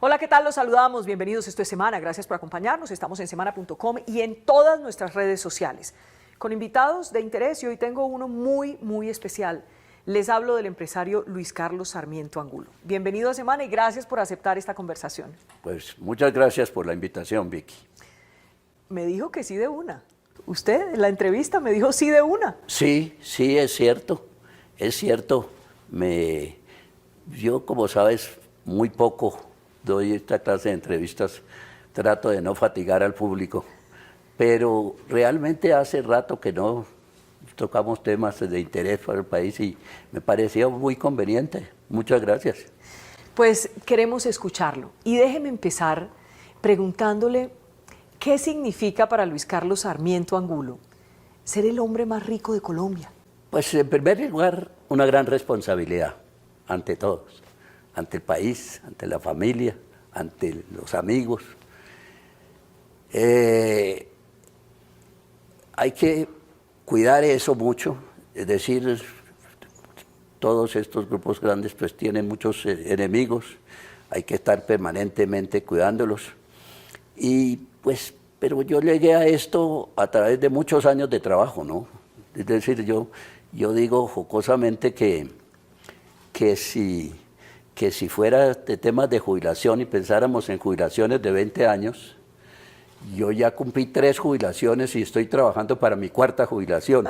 Hola, ¿qué tal? Los saludamos. Bienvenidos. Esto es Semana. Gracias por acompañarnos. Estamos en semana.com y en todas nuestras redes sociales con invitados de interés y hoy tengo uno muy especial. Les hablo del empresario Luis Carlos Sarmiento Angulo. Bienvenido a Semana y gracias por aceptar esta conversación. Pues muchas gracias por la invitación, Vicky. Me dijo que sí de una. Usted en la entrevista me dijo sí de una. Sí, es cierto, es cierto. Yo, como sabes, muy poco doy esta clase de entrevistas, trato de no fatigar al público, pero realmente hace rato que no tocamos temas de interés para el país y me pareció muy conveniente. Muchas gracias. Pues queremos escucharlo y déjeme empezar preguntándole qué significa para Luis Carlos Sarmiento Angulo ser el hombre más rico de Colombia. Pues en primer lugar, una gran responsabilidad ante todos, ante el país, ante la familia, ante los amigos. Hay que cuidar eso mucho, es decir, todos estos grupos grandes pues tienen muchos enemigos, hay que estar permanentemente cuidándolos. Y pues, pero yo llegué a esto a través de muchos años de trabajo, ¿no? Es decir, yo digo jocosamente que si fuera de temas de jubilación y pensáramos en jubilaciones de 20 años, yo ya cumplí 3 jubilaciones y estoy trabajando para mi 4ª jubilación.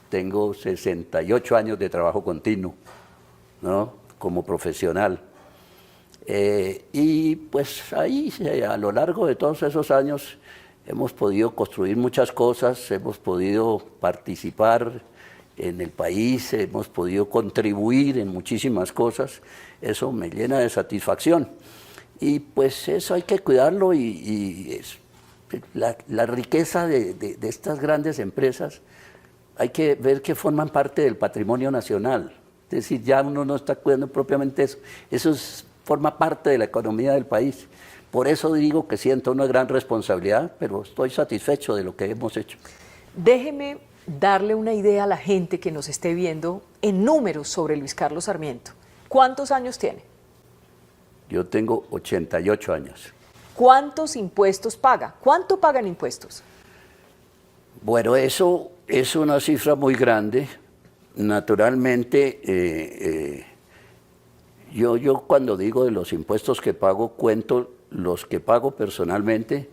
Tengo 68 años de trabajo continuo, ¿no? Como profesional. Y pues ahí, a lo largo de todos esos años, hemos podido construir muchas cosas, hemos podido participar en el país, hemos podido contribuir en muchísimas cosas. Eso me llena de satisfacción. Y pues eso hay que cuidarlo y la riqueza de estas grandes empresas hay que ver que forman parte del patrimonio nacional. Es decir, ya uno no está cuidando propiamente eso. Eso forma parte de la economía del país. Por eso digo que siento una gran responsabilidad, pero estoy satisfecho de lo que hemos hecho. Déjeme darle una idea a la gente que nos esté viendo en números sobre Luis Carlos Sarmiento. ¿Cuántos años tiene? Yo tengo 88 años. ¿Cuántos impuestos paga? ¿Cuánto pagan impuestos? Bueno, eso es una cifra muy grande. Naturalmente, yo cuando digo de los impuestos que pago, cuento los que pago personalmente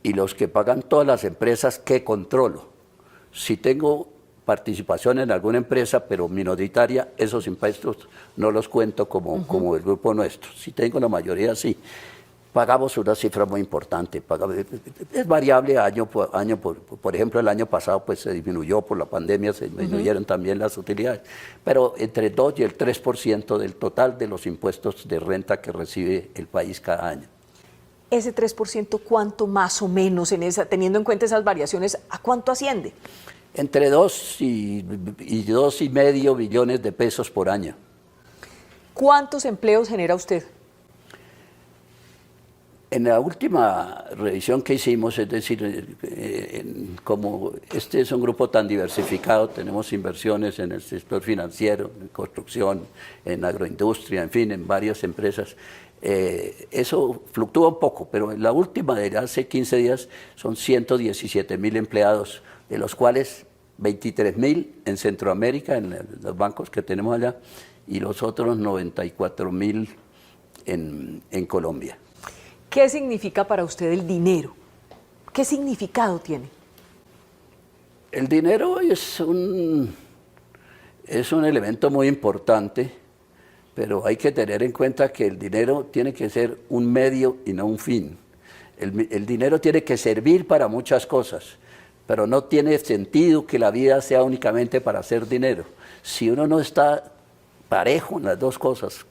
y los que pagan todas las empresas que controlo. Si tengo participación en alguna empresa, pero minoritaria, esos impuestos no los cuento como el grupo nuestro. Si tengo la mayoría, sí. Pagamos una cifra muy importante, es variable año por año, por ejemplo el año pasado pues se disminuyó por la pandemia, se disminuyeron también las utilidades, pero entre el 2 y el 3% del total de los impuestos de renta que recibe el país cada año. Ese 3%, ¿cuánto más o menos, teniendo en cuenta esas variaciones, a cuánto asciende? Entre 2 y 2,5 billones de pesos por año. ¿Cuántos empleos genera usted? En la última revisión que hicimos, es decir, como este es un grupo tan diversificado, tenemos inversiones en el sector financiero, en construcción, en agroindustria, en fin, en varias empresas. Eso fluctúa un poco, pero en la última de hace 15 días son 117.000 empleados, de los cuales 23.000 en Centroamérica, en los bancos que tenemos allá, y los otros 94.000 en Colombia. ¿Qué significa para usted el dinero? ¿Qué significado tiene? El dinero es un elemento muy importante, pero hay que tener en cuenta que el dinero tiene que ser un medio y no un fin. El dinero tiene que servir para muchas cosas, pero no tiene sentido que la vida sea únicamente para hacer dinero. Si uno no está parejo en las dos cosas,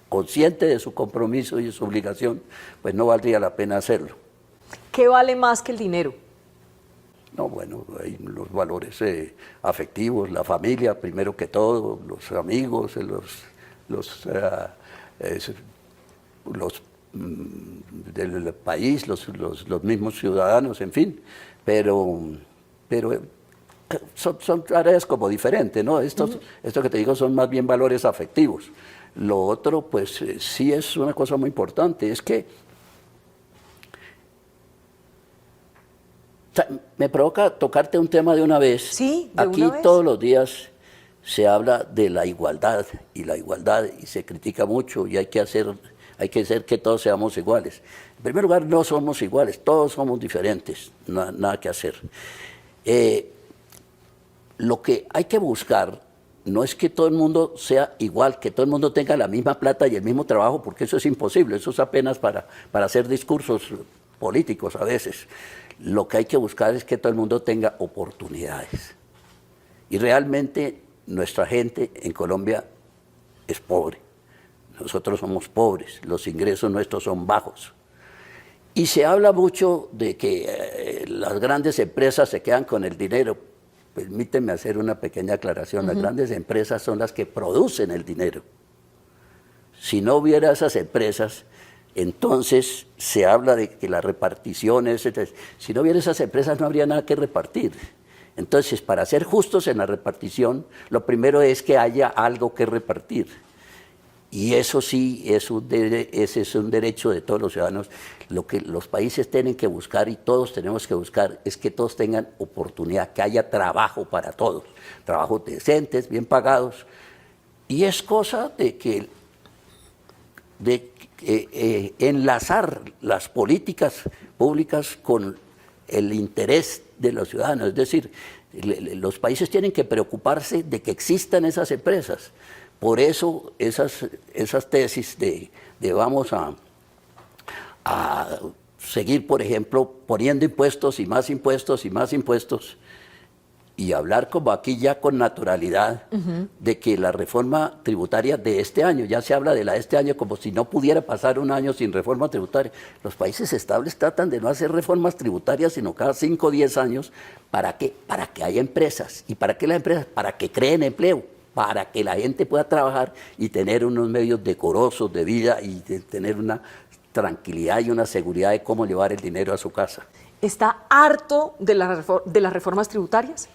consciente de su compromiso y de su obligación, pues no valdría la pena hacerlo. ¿Qué vale más que el dinero? No, bueno, hay los valores afectivos, la familia primero que todo, los amigos, del país, los mismos ciudadanos, en fin, pero son áreas como diferentes, ¿no? Esto que te digo son más bien valores afectivos. Lo otro, pues sí es una cosa muy importante, es que me provoca tocarte un tema de una vez. Sí, de Aquí una vez. todos los días se habla de la igualdad y se critica mucho y hay que hacer que todos seamos iguales. En primer lugar, no somos iguales, todos somos diferentes, nada que hacer. Lo que hay que buscar no es que todo el mundo sea igual, que todo el mundo tenga la misma plata y el mismo trabajo, porque eso es imposible, eso es apenas para hacer discursos políticos a veces. Lo que hay que buscar es que todo el mundo tenga oportunidades. Y realmente nuestra gente en Colombia es pobre. Nosotros somos pobres, los ingresos nuestros son bajos. Y se habla mucho de que las grandes empresas se quedan con el dinero. Permíteme hacer una pequeña aclaración. Las grandes empresas son las que producen el dinero. Si no hubiera esas empresas, entonces se habla de que la repartición es... Si no hubiera esas empresas no habría nada que repartir. Entonces, para ser justos en la repartición, lo primero es que haya algo que repartir. Y eso sí, ese es un derecho de todos los ciudadanos. Lo que los países tienen que buscar y todos tenemos que buscar es que todos tengan oportunidad, que haya trabajo para todos, trabajos decentes, bien pagados. Y es cosa de enlazar las políticas públicas con el interés de los ciudadanos. Es decir, los países tienen que preocuparse de que existan esas empresas. Por eso esas tesis de vamos a seguir, por ejemplo, poniendo impuestos y más impuestos y más impuestos, y hablar como aquí ya con naturalidad de que la reforma tributaria de este año, ya se habla de la de este año como si no pudiera pasar un año sin reforma tributaria. Los países estables tratan de no hacer reformas tributarias sino cada 5 o 10 años. ¿Para qué? Para que haya empresas. ¿Y para qué las empresas? Para que creen empleo, para que la gente pueda trabajar y tener unos medios decorosos de vida y tener una tranquilidad y una seguridad de cómo llevar el dinero a su casa. ¿Está harto de las reformas tributarias?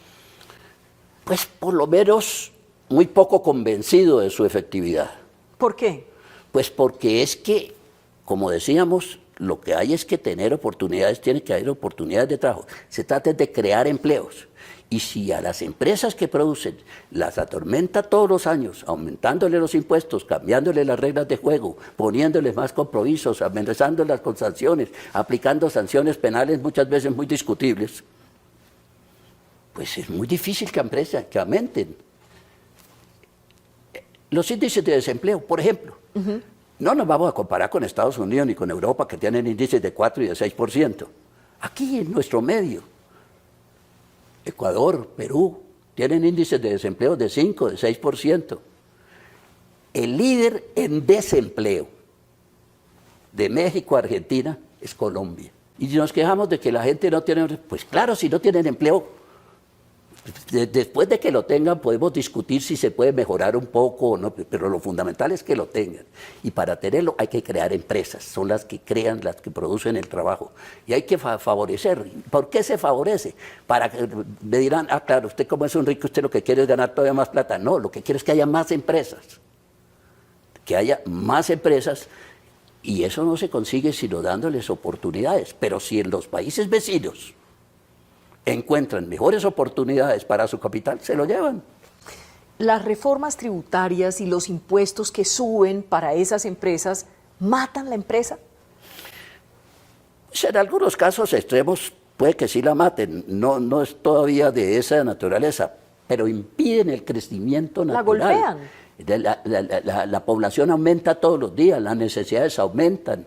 Pues por lo menos muy poco convencido de su efectividad. ¿Por qué? Pues porque es que, como decíamos, lo que hay es que tener oportunidades, tiene que haber oportunidades de trabajo. Se trata de crear empleos. Y si a las empresas que producen las atormenta todos los años, aumentándole los impuestos, cambiándole las reglas de juego, poniéndoles más compromisos, amenazándolas con sanciones, aplicando sanciones penales muchas veces muy discutibles, pues es muy difícil que aumenten. Los índices de desempleo, por ejemplo, no nos vamos a comparar con Estados Unidos ni con Europa, que tienen índices de 4 y de 6%. Aquí en nuestro medio, Ecuador, Perú, tienen índices de desempleo de 5, de 6%. El líder en desempleo de México a Argentina es Colombia. Y si nos quejamos de que la gente no tiene... Pues claro, si no tienen empleo, después de que lo tengan podemos discutir si se puede mejorar un poco o no, pero lo fundamental es que lo tengan. Y para tenerlo hay que crear empresas, son las que crean, las que producen el trabajo. Y hay que favorecer. ¿Por qué se favorece? Para que me dirán, ah, claro, usted como es un rico, usted lo que quiere es ganar todavía más plata. No, lo que quiere es que haya más empresas. Que haya más empresas, y eso no se consigue sino dándoles oportunidades. Pero si en los países vecinos encuentran mejores oportunidades para su capital, se lo llevan. Las reformas tributarias y los impuestos que suben para esas empresas, ¿matan la empresa? Pues en algunos casos extremos puede que sí la maten, no es todavía de esa naturaleza, pero impiden el crecimiento natural. La golpean. La población aumenta todos los días, las necesidades aumentan.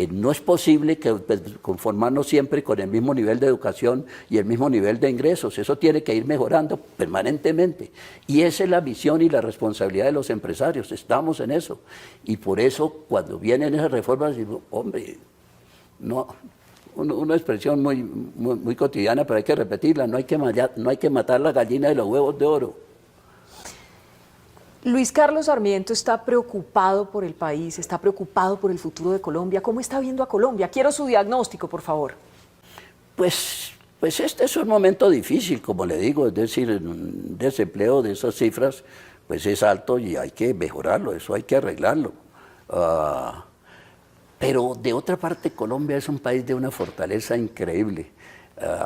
No es posible que conformarnos siempre con el mismo nivel de educación y el mismo nivel de ingresos. Eso tiene que ir mejorando permanentemente. Y esa es la visión y la responsabilidad de los empresarios. Estamos en eso. Y por eso, cuando vienen esas reformas, digo, hombre, no, una expresión muy cotidiana, pero hay que repetirla. No hay que matar la gallina de los huevos de oro. Luis Carlos Sarmiento está preocupado por el país, está preocupado por el futuro de Colombia. ¿Cómo está viendo a Colombia? Quiero su diagnóstico, por favor. Pues este es un momento difícil, como le digo, es decir, un desempleo de esas cifras, pues es alto y hay que mejorarlo, eso hay que arreglarlo. Pero de otra parte, Colombia es un país de una fortaleza increíble.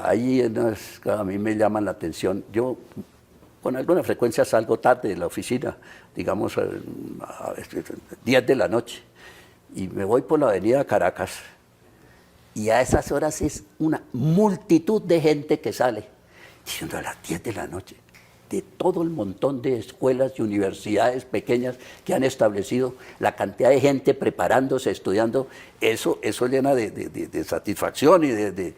Hay unas que a mí me llaman la atención. Yo con alguna frecuencia salgo tarde de la oficina, digamos a 10 de la noche, y me voy por la avenida Caracas, y a esas horas es una multitud de gente que sale, diciendo a las 10 de la noche, de todo el montón de escuelas y universidades pequeñas que han establecido, la cantidad de gente preparándose, estudiando, eso llena de satisfacción y de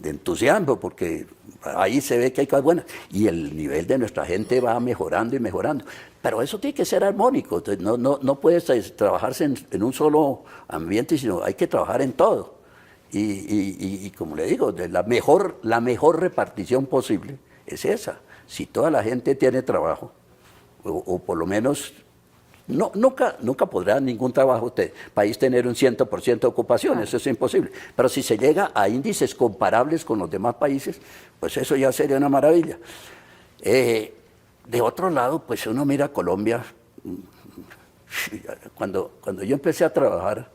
entusiasmo, porque ahí se ve que hay cosas buenas, y el nivel de nuestra gente va mejorando y mejorando. Pero eso tiene que ser armónico, entonces no puedes trabajarse en un solo ambiente, sino hay que trabajar en todo. Y como le digo, la mejor repartición posible es esa. Si toda la gente tiene trabajo, o por lo menos, nunca podrá ningún país tener un 100% de ocupación, eso es imposible. Pero si se llega a índices comparables con los demás países, pues eso ya sería una maravilla. De otro lado, pues uno mira a Colombia, cuando yo empecé a trabajar,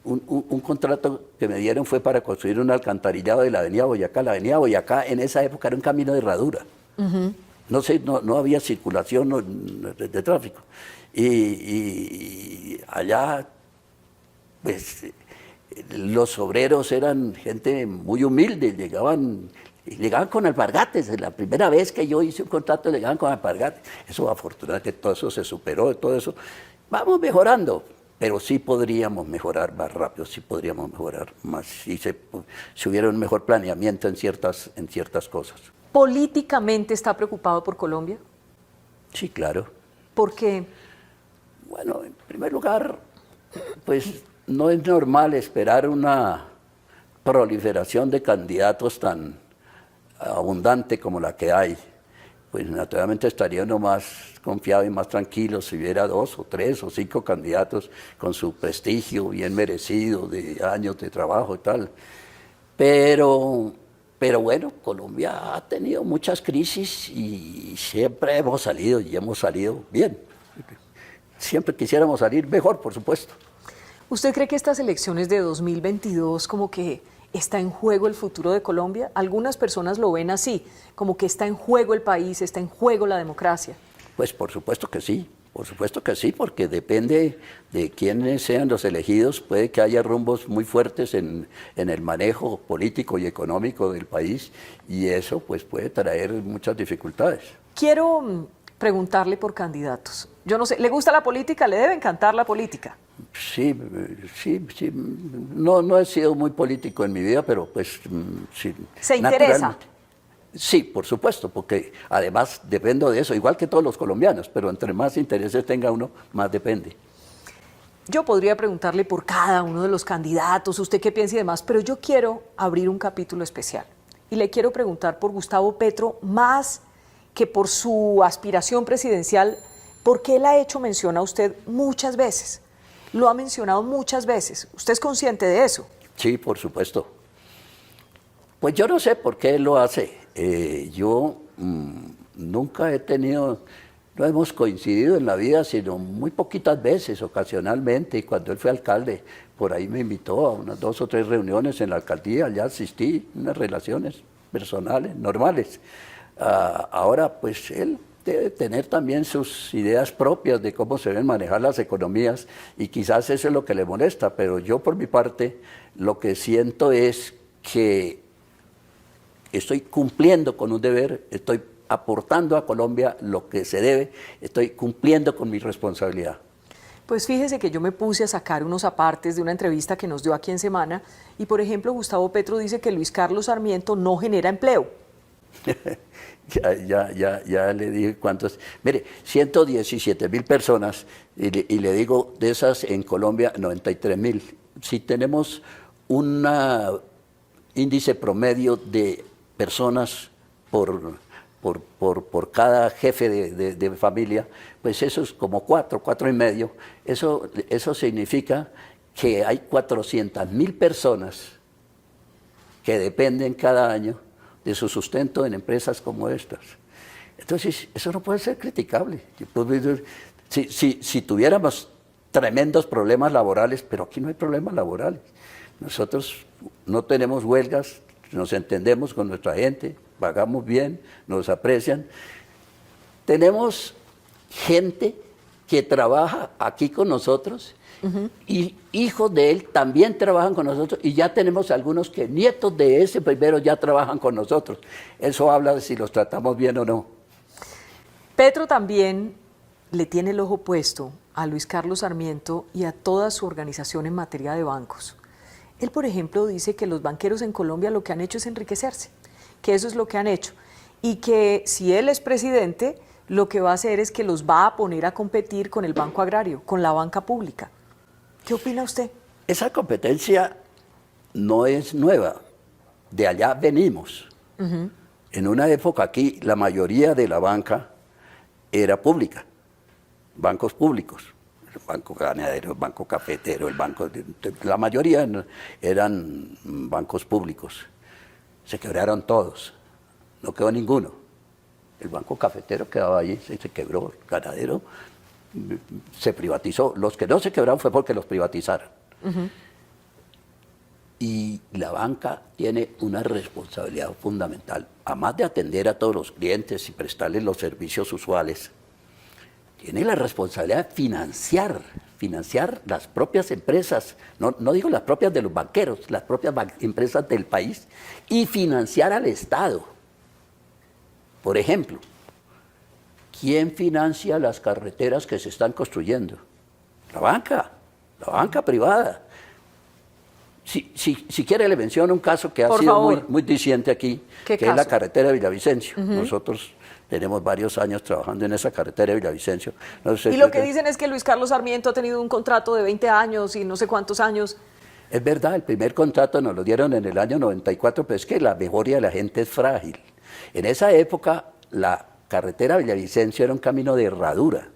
un contrato que me dieron fue para construir un alcantarillado de la avenida Boyacá. La avenida Boyacá en esa época era un camino de herradura. No había circulación de tráfico. Y allá, pues, los obreros eran gente muy humilde, llegaban con alpargates. La primera vez que yo hice un contrato llegaban con alpargates. Eso, afortunadamente, todo eso se superó, todo eso. Vamos mejorando. Pero sí podríamos mejorar más rápido, sí podríamos mejorar más, si hubiera un mejor planeamiento en ciertas cosas. ¿Políticamente está preocupado por Colombia? Sí, claro. ¿Por qué? Bueno, en primer lugar, pues no es normal esperar una proliferación de candidatos tan abundante como la que hay. Pues naturalmente estaría uno más confiado y más tranquilo si hubiera 2 o 3 o 5 candidatos con su prestigio bien merecido de años de trabajo y tal. Pero bueno, Colombia ha tenido muchas crisis y siempre hemos salido bien. Siempre quisiéramos salir mejor, por supuesto. ¿Usted cree que estas elecciones de 2022 como que está en juego el futuro de Colombia? Algunas personas lo ven así, como que está en juego el país, está en juego la democracia. Pues por supuesto que sí, porque depende de quiénes sean los elegidos, puede que haya rumbos muy fuertes en el manejo político y económico del país, y eso pues puede traer muchas dificultades. Quiero preguntarle por candidatos. Yo no sé, ¿le gusta la política? ¿Le debe encantar la política? Sí. No he sido muy político en mi vida, pero pues sí. ¿Se interesa? Sí, por supuesto, porque además dependo de eso, igual que todos los colombianos, pero entre más intereses tenga uno, más depende. Yo podría preguntarle por cada uno de los candidatos, usted qué piensa y demás, pero yo quiero abrir un capítulo especial y le quiero preguntar por Gustavo Petro, más que por su aspiración presidencial, porque él ha hecho mención a usted muchas veces, lo ha mencionado muchas veces. ¿Usted es consciente de eso? Sí, por supuesto. Pues yo no sé por qué él lo hace. Yo nunca no hemos coincidido en la vida, sino muy poquitas veces, ocasionalmente, y cuando él fue alcalde, por ahí me invitó a unas 2 o 3 reuniones en la alcaldía, allá asistí, unas relaciones personales, normales. Ahora, pues él debe tener también sus ideas propias de cómo se deben manejar las economías, y quizás eso es lo que le molesta, pero yo por mi parte lo que siento es que estoy cumpliendo con un deber, estoy aportando a Colombia lo que se debe, estoy cumpliendo con mi responsabilidad. Pues fíjese que yo me puse a sacar unos apartes de una entrevista que nos dio aquí en Semana, y por ejemplo Gustavo Petro dice que Luis Carlos Sarmiento no genera empleo. Ya le dije cuántos. Mire, 117.000 personas, y le digo, de esas en Colombia 93.000. Si tenemos un índice promedio de personas por cada jefe de familia, pues eso es como 4 y medio. Eso significa que hay 400.000 personas que dependen cada año de su sustento en empresas como estas. Entonces, eso no puede ser criticable. Si tuviéramos tremendos problemas laborales, pero aquí no hay problemas laborales. Nosotros no tenemos huelgas, nos entendemos con nuestra gente, pagamos bien, nos aprecian. Tenemos gente que trabaja aquí con nosotros y hijos de él también trabajan con nosotros y ya tenemos algunos que nietos de ese primero ya trabajan con nosotros. Eso habla de si los tratamos bien o no. Petro también le tiene el ojo puesto a Luis Carlos Sarmiento y a toda su organización en materia de bancos. Él, por ejemplo, dice que los banqueros en Colombia lo que han hecho es enriquecerse, que eso es lo que han hecho, y que si él es presidente, lo que va a hacer es que los va a poner a competir con el Banco Agrario, con la banca pública. ¿Qué opina usted? Esa competencia no es nueva, de allá venimos. En una época aquí la mayoría de la banca era pública, bancos públicos, el banco ganadero, el banco cafetero, la mayoría eran bancos públicos. Se quebraron todos, no quedó ninguno. El banco cafetero quedaba allí, se quebró, el ganadero se privatizó. Los que no se quebraron fue porque los privatizaron. Y la banca tiene una responsabilidad fundamental, además de atender a todos los clientes y prestarles los servicios usuales, tiene la responsabilidad de financiar las propias empresas, no digo las propias de los banqueros, las propias empresas del país, y financiar al Estado. Por ejemplo, ¿quién financia las carreteras que se están construyendo? La banca privada. Si quiere le menciono un caso que ha sido muy diciente aquí, que es la carretera de Villavicencio. Nosotros tenemos varios años trabajando en esa carretera de Villavicencio. No sé, y lo que dicen es que Luis Carlos Sarmiento ha tenido un contrato de 20 años y no sé cuántos años. Es verdad, el primer contrato nos lo dieron en el año 94, pero es que la memoria de la gente es frágil. En esa época, la carretera Villavicencio era un camino de herradura.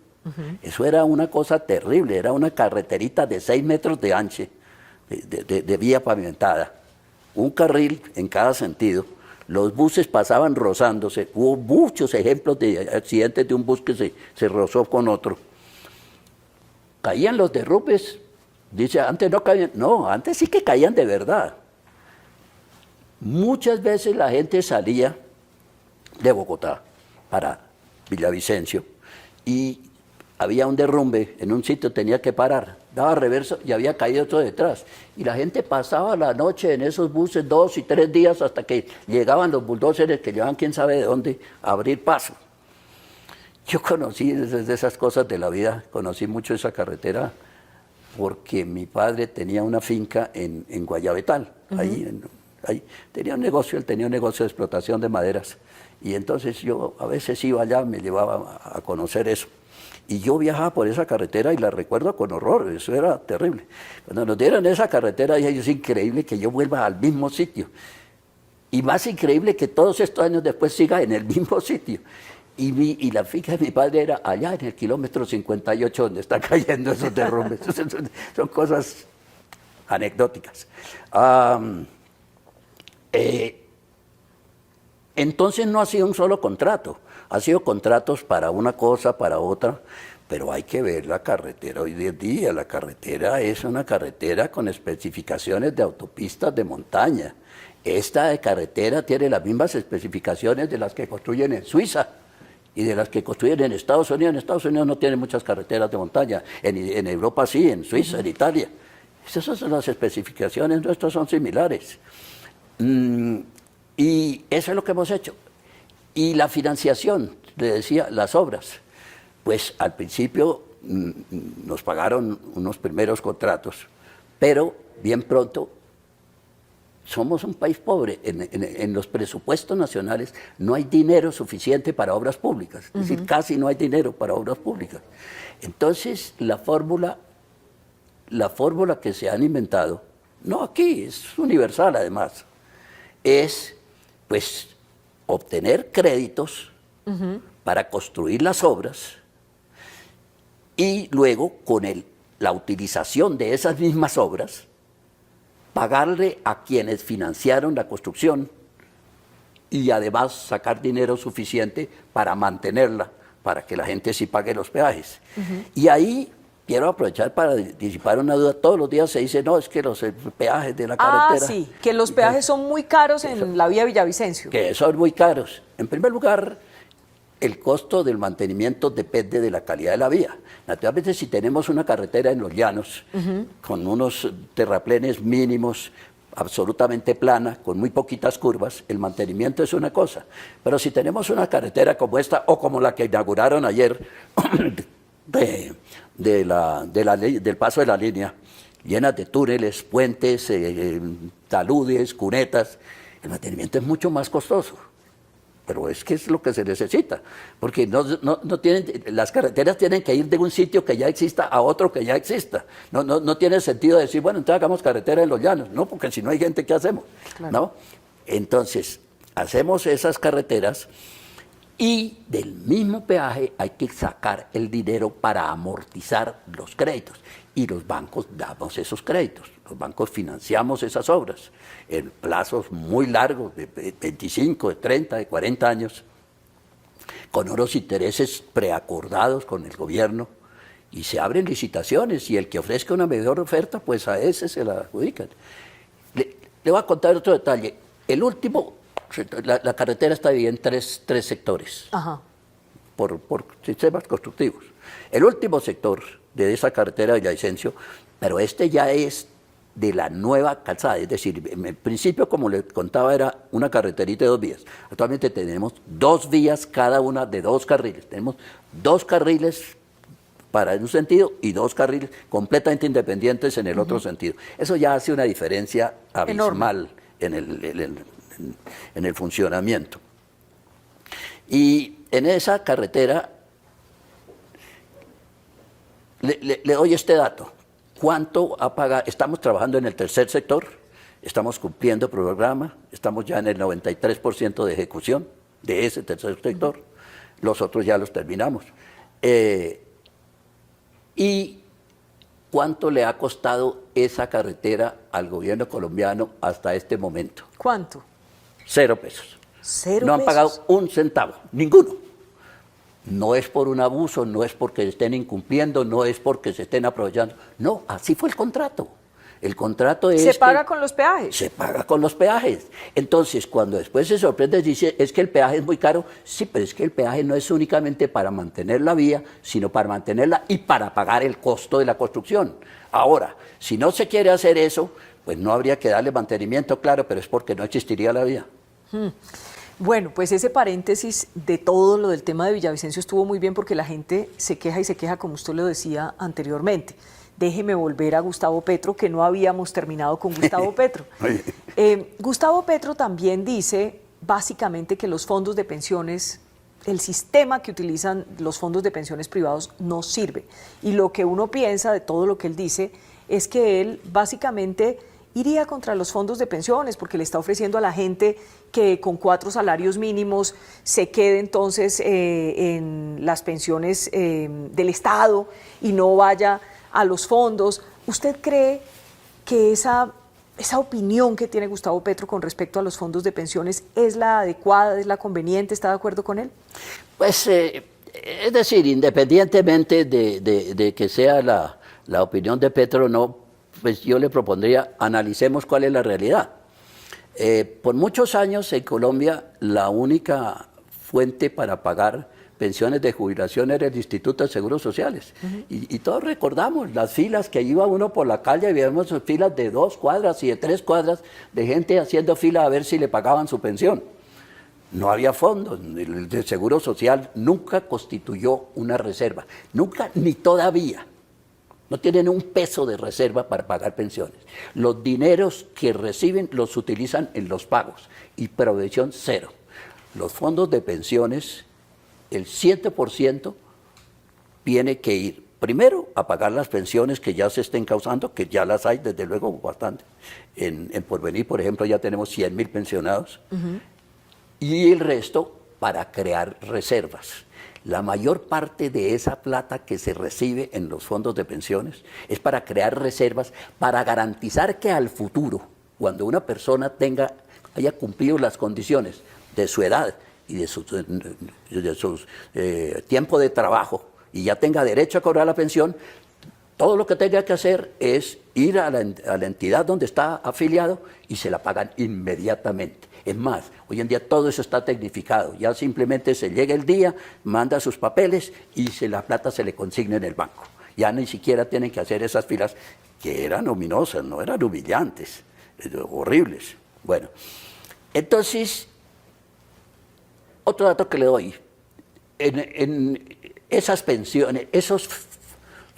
Eso era una cosa terrible, era una carreterita de 6 metros de ancho, de vía pavimentada, un carril en cada sentido. Los buses pasaban rozándose. Hubo muchos ejemplos de accidentes de un bus que se rozó con otro. Caían los derrumbes. Dice, antes no caían. No, antes sí que caían de verdad. Muchas veces la gente salía de Bogotá para Villavicencio y había un derrumbe en un sitio, tenía que parar, daba reverso y había caído otro detrás. Y la gente pasaba la noche en esos buses 2 y 3 días hasta que llegaban los bulldozers que llevaban quién sabe de dónde a abrir paso. Yo conocí desde esas cosas de la vida, conocí mucho esa carretera porque mi padre tenía una finca en Guayabetal, ahí tenía un negocio, él tenía un negocio de explotación de maderas. Y entonces yo a veces iba allá, me llevaba a conocer eso. Y yo viajaba por esa carretera y la recuerdo con horror, eso era terrible. Cuando nos dieron esa carretera, dije, es increíble que yo vuelva al mismo sitio. Y más increíble que todos estos años después siga en el mismo sitio. Y la finca de mi padre era allá en el kilómetro 58, donde están cayendo esos derrumbes. Son cosas anecdóticas. Entonces no ha sido un solo contrato, ha sido contratos para una cosa, para otra, pero hay que ver la carretera hoy en día. La carretera es una carretera con especificaciones de autopistas de montaña. Esta carretera tiene las mismas especificaciones de las que construyen en Suiza y de las que construyen en Estados Unidos. En Estados Unidos no tienen muchas carreteras de montaña, en Europa sí, en Suiza, en Italia. Esas son las especificaciones, nuestras son similares. Y eso es lo que hemos hecho. Y la financiación, le decía, las obras. Pues al principio nos pagaron unos primeros contratos, pero bien pronto somos un país pobre. En los presupuestos nacionales no hay dinero suficiente para obras públicas. Es decir, casi no hay dinero para obras públicas. Entonces la fórmula que se han inventado, no aquí, es universal además, es pues obtener créditos para construir las obras y luego con la utilización de esas mismas obras pagarle a quienes financiaron la construcción y además sacar dinero suficiente para mantenerla, para que la gente sí pague los peajes. Y ahí quiero aprovechar para disipar una duda. Todos los días se dice, no, es que los peajes de la carretera... Ah, sí, que los peajes son muy caros en la vía Villavicencio. Que son muy caros. En primer lugar, el costo del mantenimiento depende de la calidad de la vía. Naturalmente, si tenemos una carretera en los llanos, con unos terraplenes mínimos, absolutamente plana, con muy poquitas curvas, el mantenimiento es una cosa. Pero si tenemos una carretera como esta, o como la que inauguraron ayer, del paso de la línea, llenas de túneles, puentes, taludes, cunetas, el mantenimiento es mucho más costoso. Pero es que es lo que se necesita, porque no tienen, las carreteras tienen que ir de un sitio que ya exista a otro que ya exista. No tiene sentido decir, bueno, entonces hagamos carretera en los llanos, no, porque si no hay gente, ¿qué hacemos? Claro. ¿No? Entonces, hacemos esas carreteras y del mismo peaje hay que sacar el dinero para amortizar los créditos. Y los bancos damos esos créditos, los bancos financiamos esas obras en plazos muy largos, de 25, de 30, de 40 años, con unos intereses preacordados con el gobierno, y se abren licitaciones, y el que ofrezca una mejor oferta, pues a ese se la adjudican. Le voy a contar otro detalle. El último, la carretera está dividida en tres sectores, por sistemas constructivos. El último sector de esa carretera de Villavicencio, pero este ya es de la nueva calzada, es decir, en principio, como les contaba, era una carreterita de 2 vías. Actualmente tenemos 2 vías, cada una de 2 carriles. Tenemos 2 carriles para un sentido y 2 carriles completamente independientes en el otro sentido. Eso ya hace una diferencia abismal en el funcionamiento. Y en esa carretera, le doy este dato. ¿Cuánto ha pagado? Estamos trabajando en el tercer sector, estamos cumpliendo el programa, estamos ya en el 93% de ejecución de ese tercer sector, los otros ya los terminamos. ¿Y cuánto le ha costado esa carretera al gobierno colombiano hasta este momento? ¿Cuánto? 0 pesos. ¿0 no han pesos? pagado un centavo, ninguno. No es por un abuso, no es porque estén incumpliendo, no es porque se estén aprovechando. No, así fue el contrato. El contrato es... ¿Se paga con los peajes? Se paga con los peajes. Entonces, cuando después se sorprende, dice, es que el peaje es muy caro. Sí, pero es que el peaje no es únicamente para mantener la vía, sino para mantenerla y para pagar el costo de la construcción. Ahora, si no se quiere hacer eso, pues no habría que darle mantenimiento, claro, pero es porque no existiría la vía. Bueno, pues ese paréntesis de todo lo del tema de Villavicencio estuvo muy bien porque la gente se queja y se queja, como usted lo decía anteriormente. Déjeme volver a Gustavo Petro, que no habíamos terminado con Gustavo Petro. Gustavo Petro también dice, básicamente, que los fondos de pensiones, el sistema que utilizan los fondos de pensiones privados no sirve. Y lo que uno piensa de todo lo que él dice es que él básicamente iría contra los fondos de pensiones porque le está ofreciendo a la gente que con 4 salarios mínimos se quede entonces en las pensiones del Estado y no vaya a los fondos. ¿Usted cree que esa opinión que tiene Gustavo Petro con respecto a los fondos de pensiones es la adecuada, es la conveniente? ¿Está de acuerdo con él? Pues, es decir, independientemente de que sea la opinión de Petro o no, pues yo le propondría, analicemos cuál es la realidad. Por muchos años en Colombia la única fuente para pagar pensiones de jubilación era el Instituto de Seguros Sociales. Y todos recordamos las filas que iba uno por la calle y veíamos filas de 2 cuadras y de 3 cuadras de gente haciendo fila a ver si le pagaban su pensión. No había fondos, el Seguro Social nunca constituyó una reserva, nunca ni todavía. No tienen un peso de reserva para pagar pensiones. Los dineros que reciben los utilizan en los pagos y provisión 0. Los fondos de pensiones, el 7% tiene que ir primero a pagar las pensiones que ya se estén causando, que ya las hay desde luego bastante. En Porvenir, por ejemplo, ya tenemos 100.000 pensionados. Y el resto para crear reservas. La mayor parte de esa plata que se recibe en los fondos de pensiones es para crear reservas, para garantizar que al futuro, cuando una persona haya cumplido las condiciones de su edad y de su tiempo de trabajo y ya tenga derecho a cobrar la pensión, todo lo que tenga que hacer es ir a la entidad donde está afiliado y se la pagan inmediatamente. Es más, hoy en día todo eso está tecnificado. Ya simplemente se llega el día, manda sus papeles y la plata se le consigna en el banco. Ya ni siquiera tienen que hacer esas filas que eran ominosas, no eran humillantes, horribles. Bueno, entonces, otro dato que le doy. En esas pensiones, esos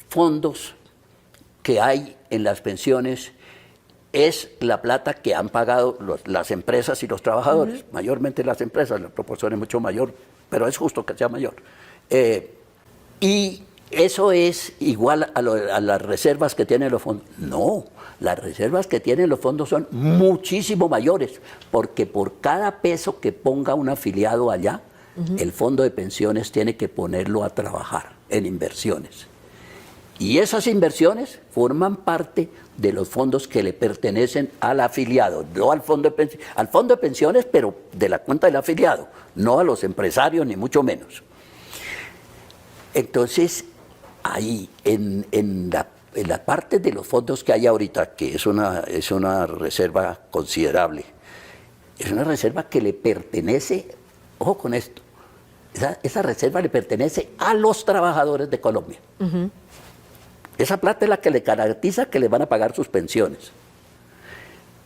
fondos que hay en las pensiones es la plata que han pagado las empresas y los trabajadores, mayormente las empresas, la proporción es mucho mayor, pero es justo que sea mayor. Y eso es igual a las reservas que tienen los fondos. No, las reservas que tienen los fondos son muchísimo mayores, porque por cada peso que ponga un afiliado allá, el fondo de pensiones tiene que ponerlo a trabajar en inversiones. Y esas inversiones forman parte de los fondos que le pertenecen al afiliado, no al fondo de pensiones, pero de la cuenta del afiliado, no a los empresarios ni mucho menos. Entonces, ahí en la parte de los fondos que hay ahorita, que es una reserva considerable, es una reserva que le pertenece, ojo con esto, esa reserva le pertenece a los trabajadores de Colombia. Esa plata es la que le garantiza que le van a pagar sus pensiones.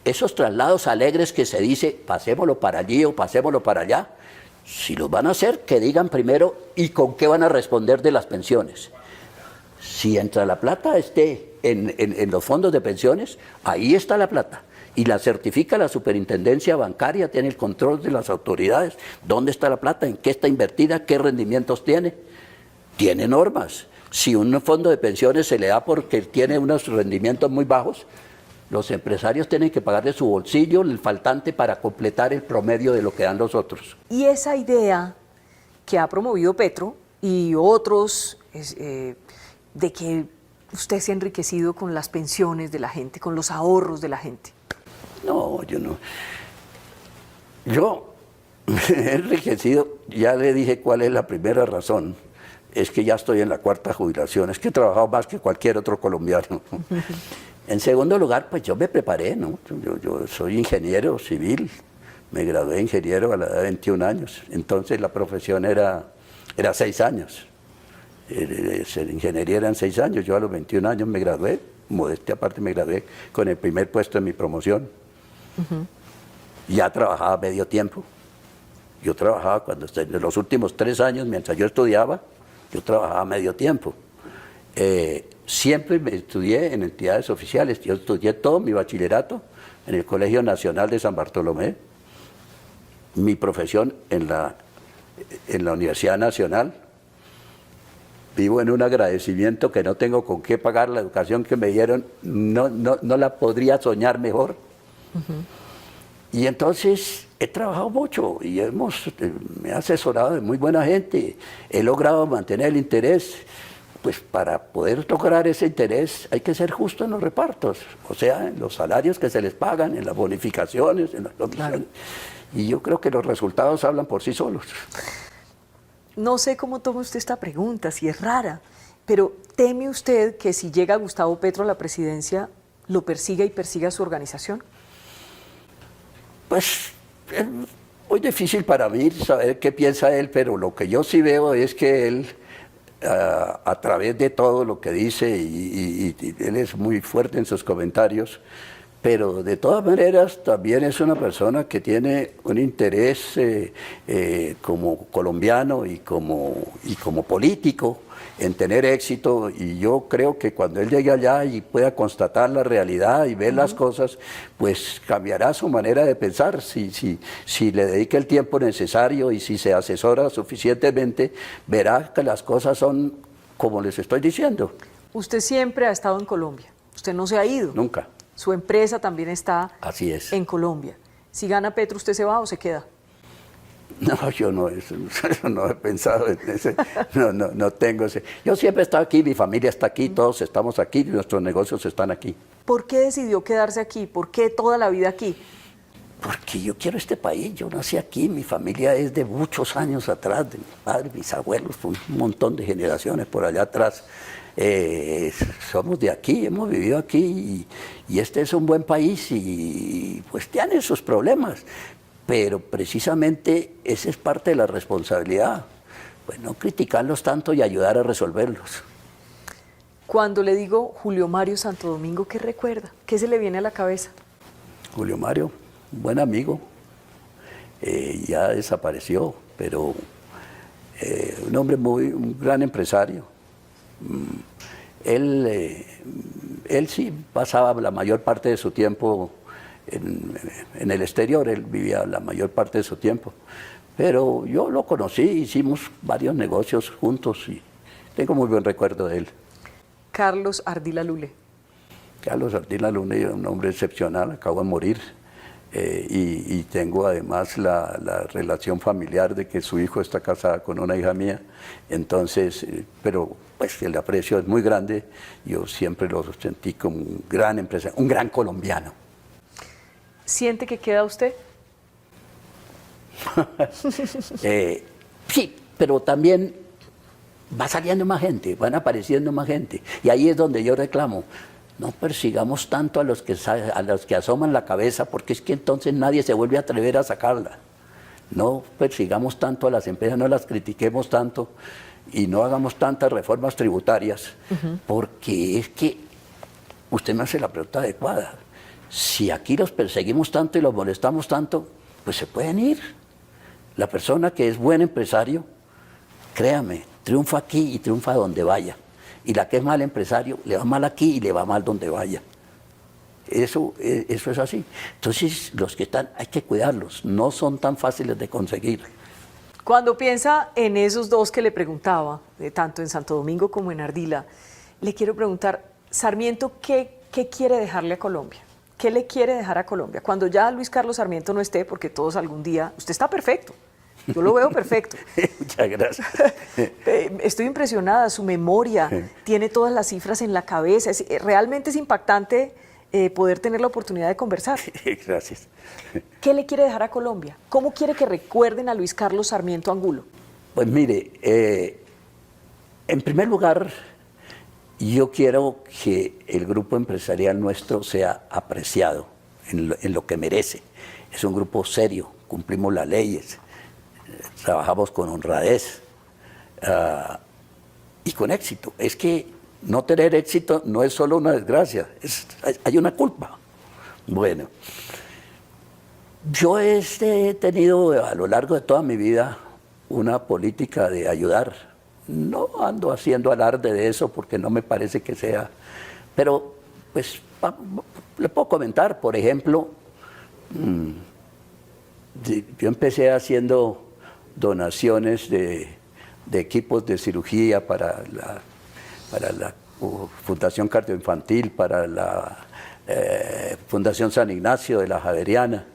Esos traslados alegres que se dice, pasémoslo para allí o pasémoslo para allá, si los van a hacer, que digan primero y con qué van a responder de las pensiones. Si entra la plata esté en los fondos de pensiones, ahí está la plata. Y la certifica la superintendencia bancaria, tiene el control de las autoridades, dónde está la plata, en qué está invertida, qué rendimientos tiene. Tiene normas. Si un fondo de pensiones se le da porque tiene unos rendimientos muy bajos, los empresarios tienen que pagar de su bolsillo el faltante para completar el promedio de lo que dan los otros. Y esa idea que ha promovido Petro y otros, de que usted se ha enriquecido con las pensiones de la gente, con los ahorros de la gente. No, yo no. Yo me he enriquecido, ya le dije cuál es la primera razón. Es que ya estoy en la cuarta jubilación, es que he trabajado más que cualquier otro colombiano. En segundo lugar, pues yo me preparé, ¿no? Yo soy ingeniero civil, me gradué de ingeniero a la edad de 21 años, entonces la profesión era 6 años. Ser ingeniería eran 6 años, yo a los 21 años me gradué, modestia aparte me gradué con el primer puesto en mi promoción. Ya trabajaba medio tiempo. Yo trabajaba en los últimos 3 años, mientras yo estudiaba, yo trabajaba medio tiempo. Siempre me estudié en entidades oficiales. Yo estudié todo mi bachillerato en el Colegio Nacional de San Bartolomé, mi profesión en la Universidad Nacional. Vivo en un agradecimiento que no tengo con qué pagar la educación que me dieron, no la podría soñar mejor. Y entonces he trabajado mucho y me he asesorado de muy buena gente, he logrado mantener el interés. Pues para poder lograr ese interés hay que ser justo en los repartos, o sea, en los salarios que se les pagan, en las bonificaciones, en las condiciones. Y yo creo que los resultados hablan por sí solos. No sé cómo toma usted esta pregunta, si es rara, pero ¿teme usted que si llega Gustavo Petro a la presidencia, lo persiga y persiga a su organización? Pues es muy difícil para mí saber qué piensa él, pero lo que yo sí veo es que él, a través de todo lo que dice, y él es muy fuerte en sus comentarios, pero de todas maneras también es una persona que tiene un interés como colombiano y como político en tener éxito, y yo creo que cuando él llegue allá y pueda constatar la realidad y ver las cosas, pues cambiará su manera de pensar. Si le dedica el tiempo necesario y si se asesora suficientemente, verá que las cosas son como les estoy diciendo. Usted siempre ha estado en Colombia, usted no se ha ido. Nunca. Su empresa también está Así es. en Colombia. Si gana Petro, ¿usted se va o se queda? No, yo no, eso no he pensado en ese, no tengo ese. Yo siempre he estado aquí, mi familia está aquí, todos estamos aquí, nuestros negocios están aquí. ¿Por qué decidió quedarse aquí? ¿Por qué toda la vida aquí? porque yo quiero este país, yo nací aquí, mi familia es de muchos años atrás, de mi padre, mis abuelos, un montón de generaciones por allá atrás. Somos de aquí, hemos vivido aquí y este es un buen país y pues tiene sus problemas, pero precisamente esa es parte de la responsabilidad, pues no criticarlos tanto y ayudar a resolverlos. Cuando le digo Julio Mario Santo Domingo, ¿qué recuerda? ¿Qué se le viene a la cabeza? Julio Mario, un buen amigo, ya desapareció, pero un hombre un gran empresario. Él sí pasaba la mayor parte de su tiempo en el exterior, él vivía la mayor parte de su tiempo. Pero yo lo conocí, hicimos varios negocios juntos y tengo muy buen recuerdo de él. Carlos Ardila Lule. Carlos Ardila Lule, un hombre excepcional, acabo de morir. Y tengo además la relación familiar de que su hijo está casado con una hija mía. Entonces, pero pues el aprecio es muy grande. Yo siempre lo sentí como un gran empresario, un gran colombiano. ¿Siente que queda usted? Sí, pero también va saliendo más gente, van apareciendo más gente. Y ahí es donde yo reclamo. No persigamos tanto a los que asoman la cabeza, porque es que entonces nadie se vuelve a atrever a sacarla. No persigamos tanto a las empresas, no las critiquemos tanto y no hagamos tantas reformas tributarias, porque es que usted me hace la pregunta adecuada. Si aquí los perseguimos tanto y los molestamos tanto, pues se pueden ir. La persona que es buen empresario, créame, triunfa aquí y triunfa donde vaya. Y la que es mal empresario, le va mal aquí y le va mal donde vaya. Eso es así. Entonces, los que están, hay que cuidarlos, no son tan fáciles de conseguir. Cuando piensa en esos dos que le preguntaba, tanto en Santo Domingo como en Ardila, le quiero preguntar, Sarmiento, ¿qué quiere dejarle a Colombia? ¿Qué le quiere dejar a Colombia? Cuando ya Luis Carlos Sarmiento no esté, porque todos algún día, usted está perfecto. Yo lo veo perfecto. Muchas gracias. Estoy impresionada, su memoria, tiene todas las cifras en la cabeza. Realmente es impactante poder tener la oportunidad de conversar. Gracias. ¿Qué le quiere dejar a Colombia? ¿Cómo quiere que recuerden a Luis Carlos Sarmiento Angulo? Pues mire, en primer lugar, yo quiero que el grupo empresarial nuestro sea apreciado en lo que merece. Es un grupo serio, cumplimos las leyes. Trabajamos con honradez y con éxito. Es que no tener éxito no es solo una desgracia, hay una culpa. Bueno, yo he tenido a lo largo de toda mi vida una política de ayudar. No ando haciendo alarde de eso porque no me parece que sea, pero pues le puedo comentar, por ejemplo, yo empecé haciendo donaciones de equipos de cirugía para la Fundación Cardioinfantil, para la Fundación San Ignacio de la Javeriana,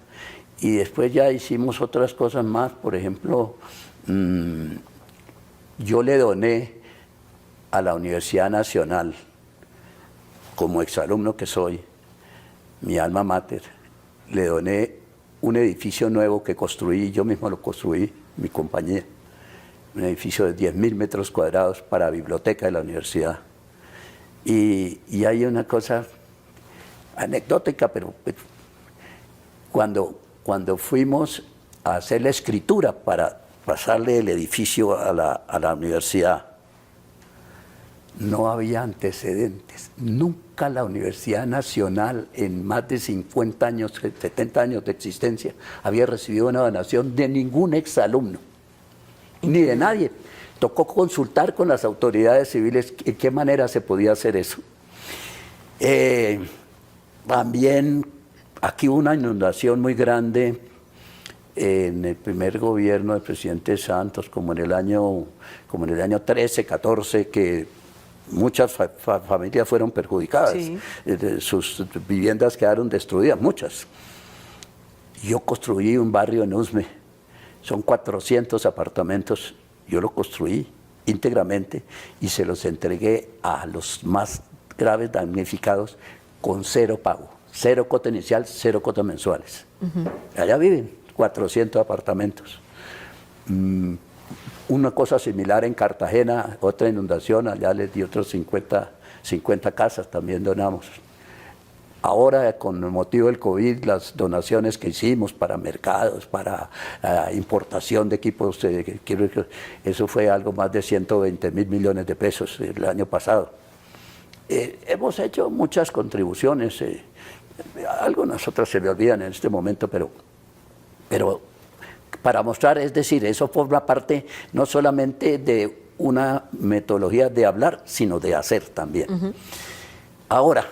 y después ya hicimos otras cosas más. Por ejemplo, yo le doné a la Universidad Nacional, como exalumno que soy, mi alma mater, le doné un edificio nuevo que construí, yo mismo lo construí, mi compañía, un edificio de 10.000 metros cuadrados para biblioteca de la universidad. Y hay una cosa anecdótica, pero cuando fuimos a hacer la escritura para pasarle el edificio a la universidad, no había antecedentes. Nunca la Universidad Nacional, en más de 50 años, 70 años de existencia, había recibido una donación de ningún exalumno, ni de nadie. Tocó consultar con las autoridades civiles en qué manera se podía hacer eso. También aquí hubo una inundación muy grande en el primer gobierno del presidente Santos, como en el año 13, 14, que muchas familias fueron perjudicadas, sí. Sus viviendas quedaron destruidas, muchas. Yo construí un barrio en Usme, son 400 apartamentos, yo lo construí íntegramente y se los entregué a los más graves damnificados con cero pago, cero cuota inicial, cero cuotas mensuales. Allá viven 400 apartamentos. Una cosa similar en Cartagena, otra inundación, allá les di otros 50 casas, también donamos. Ahora, con el motivo del COVID, las donaciones que hicimos para mercados, para importación de equipos, eso fue algo más de 120.000 millones de pesos el año pasado. Hemos hecho muchas contribuciones, algunas otras se me olvidan en este momento, pero para mostrar, es decir, eso forma parte no solamente de una metodología de hablar, sino de hacer también. Ahora,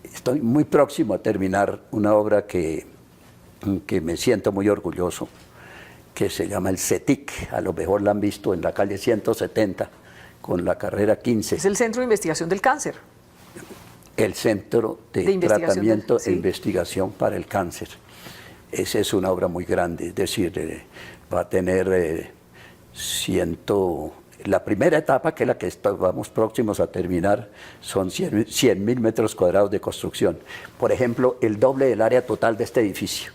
estoy muy próximo a terminar una obra que me siento muy orgulloso, que se llama el CETIC, a lo mejor la han visto en la calle 170, con la carrera 15. Es el Centro de Investigación del Cáncer. El Centro de Tratamiento e Investigación para el Cáncer. Esa es una obra muy grande, es decir, va a tener la primera etapa, que es la que vamos próximos a terminar, son 100.000 metros cuadrados de construcción. Por ejemplo, el doble del área total de este edificio.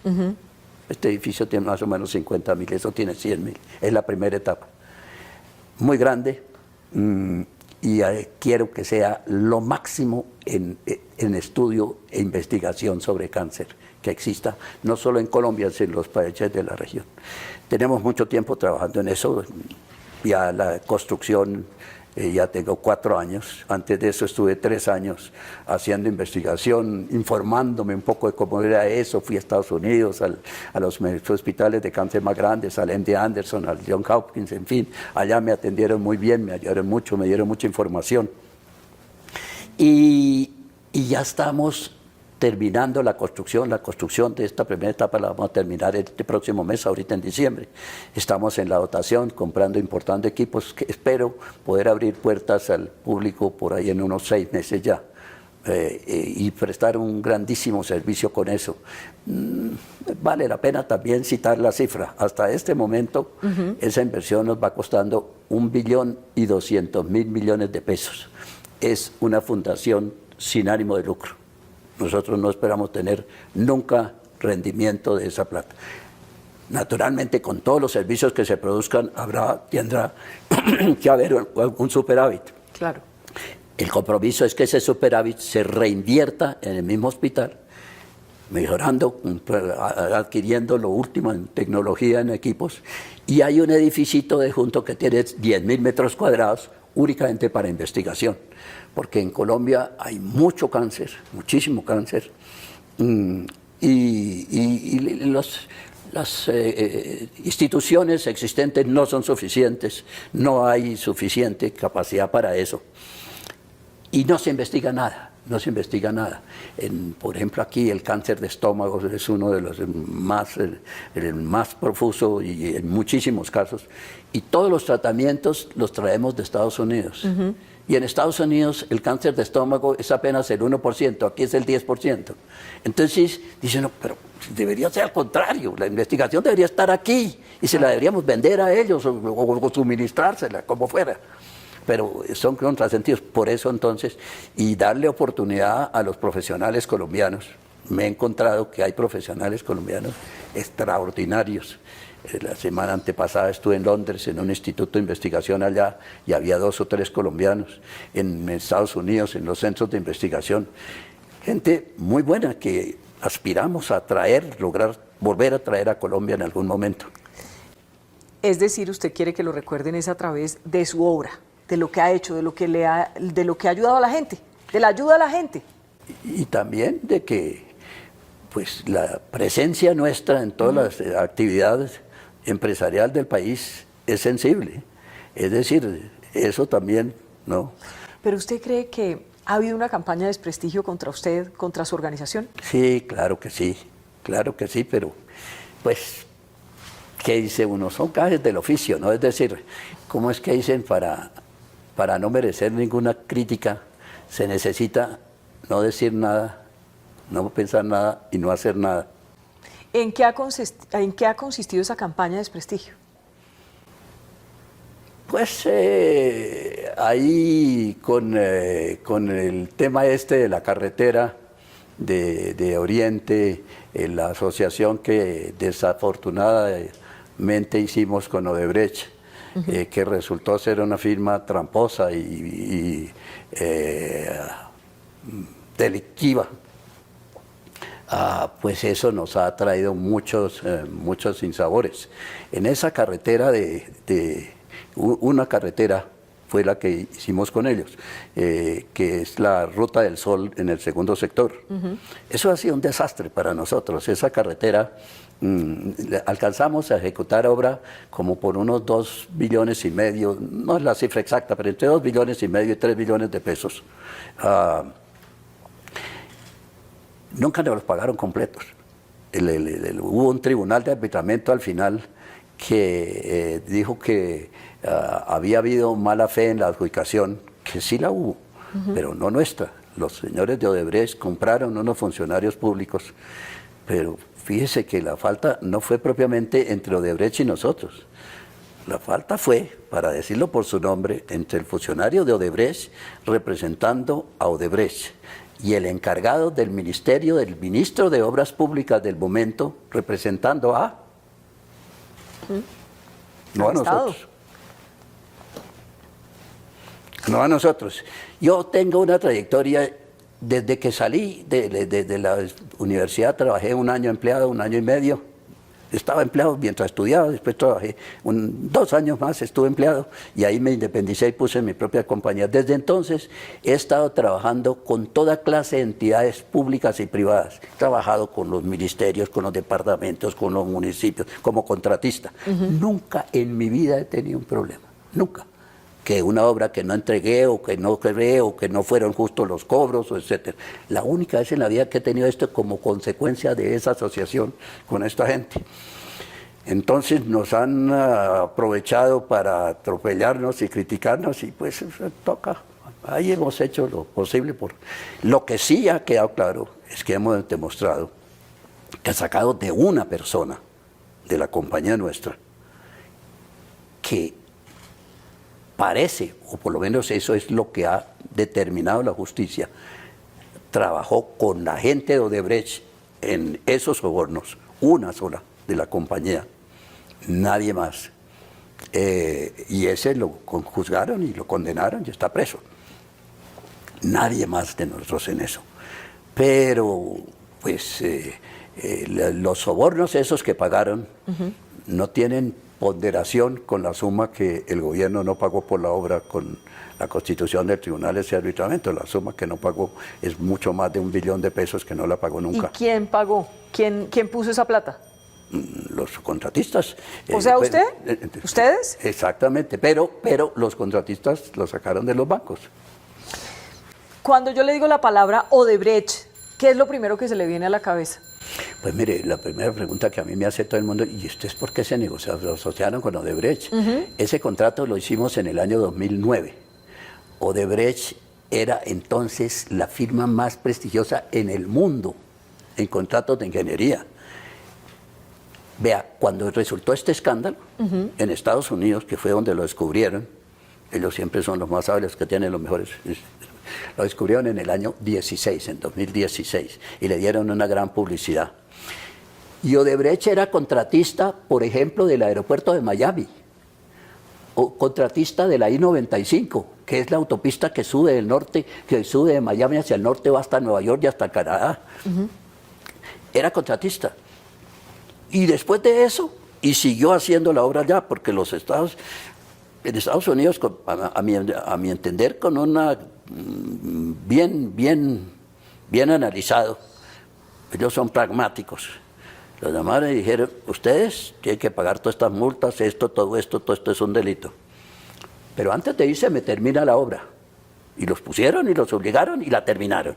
Este edificio tiene más o menos 50.000, eso tiene 100.000. Es la primera etapa. Muy grande, y quiero que sea lo máximo en estudio e investigación sobre cáncer que exista, no solo en Colombia, sino en los países de la región. Tenemos mucho tiempo trabajando en eso. Ya la construcción, ya tengo 4 años. Antes de eso estuve 3 años haciendo investigación, informándome un poco de cómo era eso. Fui a Estados Unidos, a los hospitales de cáncer más grandes, al MD Anderson, al Johns Hopkins, en fin. Allá me atendieron muy bien, me ayudaron mucho, me dieron mucha información. Y ya estamos terminando la construcción de esta primera etapa la vamos a terminar este próximo mes, ahorita en diciembre. Estamos en la dotación, comprando, importando equipos, que espero poder abrir puertas al público por ahí en unos 6 meses ya, y prestar un grandísimo servicio con eso. Vale la pena también citar la cifra. Hasta este momento, esa inversión nos va costando 1.200.000 millones de pesos. Es una fundación sin ánimo de lucro. Nosotros no esperamos tener nunca rendimiento de esa plata. Naturalmente, con todos los servicios que se produzcan, tendrá que haber un superávit. Claro. El compromiso es que ese superávit se reinvierta en el mismo hospital, mejorando, adquiriendo lo último en tecnología, en equipos, y hay un edificio de junto que tiene 10.000 metros cuadrados únicamente para investigación, porque en Colombia hay mucho cáncer, muchísimo cáncer, y las instituciones existentes no son suficientes, no hay suficiente capacidad para eso, y no se investiga nada. No se investiga nada. Por ejemplo, aquí el cáncer de estómago es uno de los el más profuso y en muchísimos casos. Y todos los tratamientos los traemos de Estados Unidos. Y en Estados Unidos el cáncer de estómago es apenas el 1%, aquí es el 10%. Entonces dicen, no, pero debería ser al contrario, la investigación debería estar aquí y se la deberíamos vender a ellos o suministrársela, como fuera. Pero son contrasentidos. Por eso entonces, y darle oportunidad a los profesionales colombianos. Me he encontrado que hay profesionales colombianos extraordinarios. La semana antepasada estuve en Londres, en un instituto de investigación allá, y había 2 o 3 colombianos. En Estados Unidos, en los centros de investigación. Gente muy buena que aspiramos a lograr volver a traer a Colombia en algún momento. Es decir, usted quiere que lo recuerden es a través de su obra, de lo que ha hecho, de lo que ha ayudado a la gente, de la ayuda a la gente. Y también de que pues la presencia nuestra en todas las actividades empresariales del país es sensible. Es decir, eso también, ¿no? ¿Pero usted cree que ha habido una campaña de desprestigio contra usted, contra su organización? Sí, claro que sí, pero pues, ¿qué dice uno? Son gajes del oficio, ¿no? Es decir, ¿cómo es que dicen para no merecer ninguna crítica, se necesita no decir nada, no pensar nada y no hacer nada? ¿En qué ha consistido esa campaña de desprestigio? Pues ahí con el tema este de la carretera, de Oriente, la asociación que desafortunadamente hicimos con Odebrecht, que resultó ser una firma tramposa y delictiva. Pues eso nos ha traído muchos sinsabores. En esa carretera una carretera fue la que hicimos con ellos, que es la Ruta del Sol en el segundo sector. Eso ha sido un desastre para nosotros. Esa carretera, alcanzamos a ejecutar obra como por unos 2,5 billones, no es la cifra exacta, pero entre 2,5 billones y 3 billones de pesos. Nunca nos los pagaron completos. Hubo un tribunal de arbitramiento al final que dijo que había habido mala fe en la adjudicación, que sí la hubo, pero no nuestra. Los señores de Odebrecht compraron unos funcionarios públicos, pero fíjese que la falta no fue propiamente entre Odebrecht y nosotros. La falta fue, para decirlo por su nombre, entre el funcionario de Odebrecht representando a Odebrecht y el encargado del ministerio, del ministro de Obras Públicas del momento, representando a... No a nosotros. No a nosotros. Yo tengo una trayectoria, desde que salí de la universidad, trabajé 1 año empleado, 1 año y medio. Estaba empleado mientras estudiaba, después trabajé 2 años más, estuve empleado y ahí me independicé y puse mi propia compañía. Desde entonces he estado trabajando con toda clase de entidades públicas y privadas. He trabajado con los ministerios, con los departamentos, con los municipios, como contratista. Nunca en mi vida he tenido un problema, nunca. Que una obra que no entregué o que no creé o que no fueron justos los cobros, etc. La única vez en la vida que he tenido esto como consecuencia de esa asociación con esta gente. Entonces nos han aprovechado para atropellarnos y criticarnos y pues toca. Ahí hemos hecho lo posible. Lo que sí ha quedado claro es que hemos demostrado que sacado de una persona de la compañía nuestra que parece, o por lo menos eso es lo que ha determinado la justicia, trabajó con la gente de Odebrecht en esos sobornos, una sola de la compañía, nadie más. Y ese lo juzgaron y lo condenaron y está preso. Nadie más de nosotros en eso. Pero, pues, los sobornos esos que pagaron no tienen ponderación con la suma que el gobierno no pagó por la obra con la constitución del tribunal de arbitramiento. La suma que no pagó es mucho más de 1 billón de pesos que no la pagó nunca. ¿Y quién pagó? ¿Quién puso esa plata? Los contratistas. O sea, ¿usted? ¿Ustedes? Exactamente, pero los contratistas lo sacaron de los bancos. Cuando yo le digo la palabra Odebrecht, ¿qué es lo primero que se le viene a la cabeza? Pues mire, la primera pregunta que a mí me hace todo el mundo, ¿y ustedes por qué se asociaron con Odebrecht? Ese contrato lo hicimos en el año 2009. Odebrecht era entonces la firma más prestigiosa en el mundo en contratos de ingeniería. Vea, cuando resultó este escándalo en Estados Unidos, que fue donde lo descubrieron, ellos siempre son los más hábiles, que tienen los mejores... Lo descubrieron en el año 16, en 2016, y le dieron una gran publicidad. Y Odebrecht era contratista, por ejemplo, del aeropuerto de Miami, o contratista de la I-95, que es la autopista que sube del norte, que sube de Miami hacia el norte, va hasta Nueva York y hasta Canadá. Era contratista. Y después de eso, y siguió haciendo la obra allá, porque en Estados Unidos, a mi entender, con una bien analizado, ellos son pragmáticos. Los demás le dijeron, ustedes tienen que pagar todas estas multas, todo esto es un delito. Pero antes de irse me termina la obra. Y los pusieron y los obligaron y la terminaron.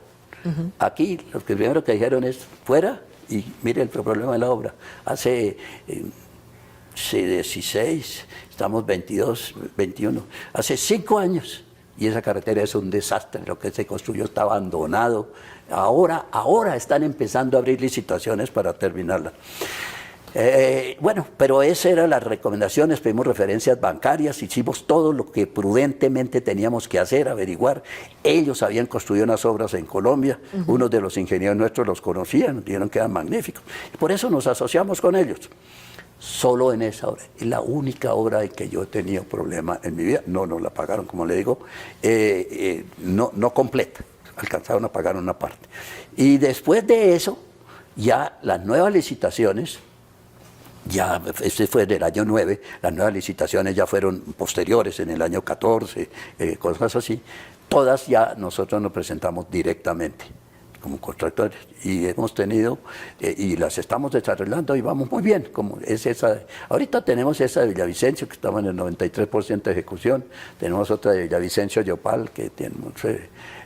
Aquí lo primero que dijeron es, fuera, y mire el problema de la obra. Hace 16, estamos 22, 21, hace 5 años. Y esa carretera es un desastre, lo que se construyó está abandonado. Ahora están empezando a abrir licitaciones para terminarla. Bueno, pero esas eran las recomendaciones, pedimos referencias bancarias, hicimos todo lo que prudentemente teníamos que hacer, averiguar. Ellos habían construido unas obras en Colombia, unos de los ingenieros nuestros los conocían, nos dijeron que eran magníficos. Y por eso nos asociamos con ellos. Solo en esa obra, es la única obra en que yo he tenido problema en mi vida, no nos la pagaron, como le digo, no completa, alcanzaron a pagar una parte. Y después de eso, ya las nuevas licitaciones, ya este fue del año 9, las nuevas licitaciones ya fueron posteriores en el año 14, cosas así, todas ya nosotros nos presentamos directamente como contractores y hemos tenido y las estamos desarrollando y vamos muy bien, como es esa. Ahorita tenemos esa de Villavicencio que estamos en el 93% de ejecución, tenemos otra de Villavicencio Yopal que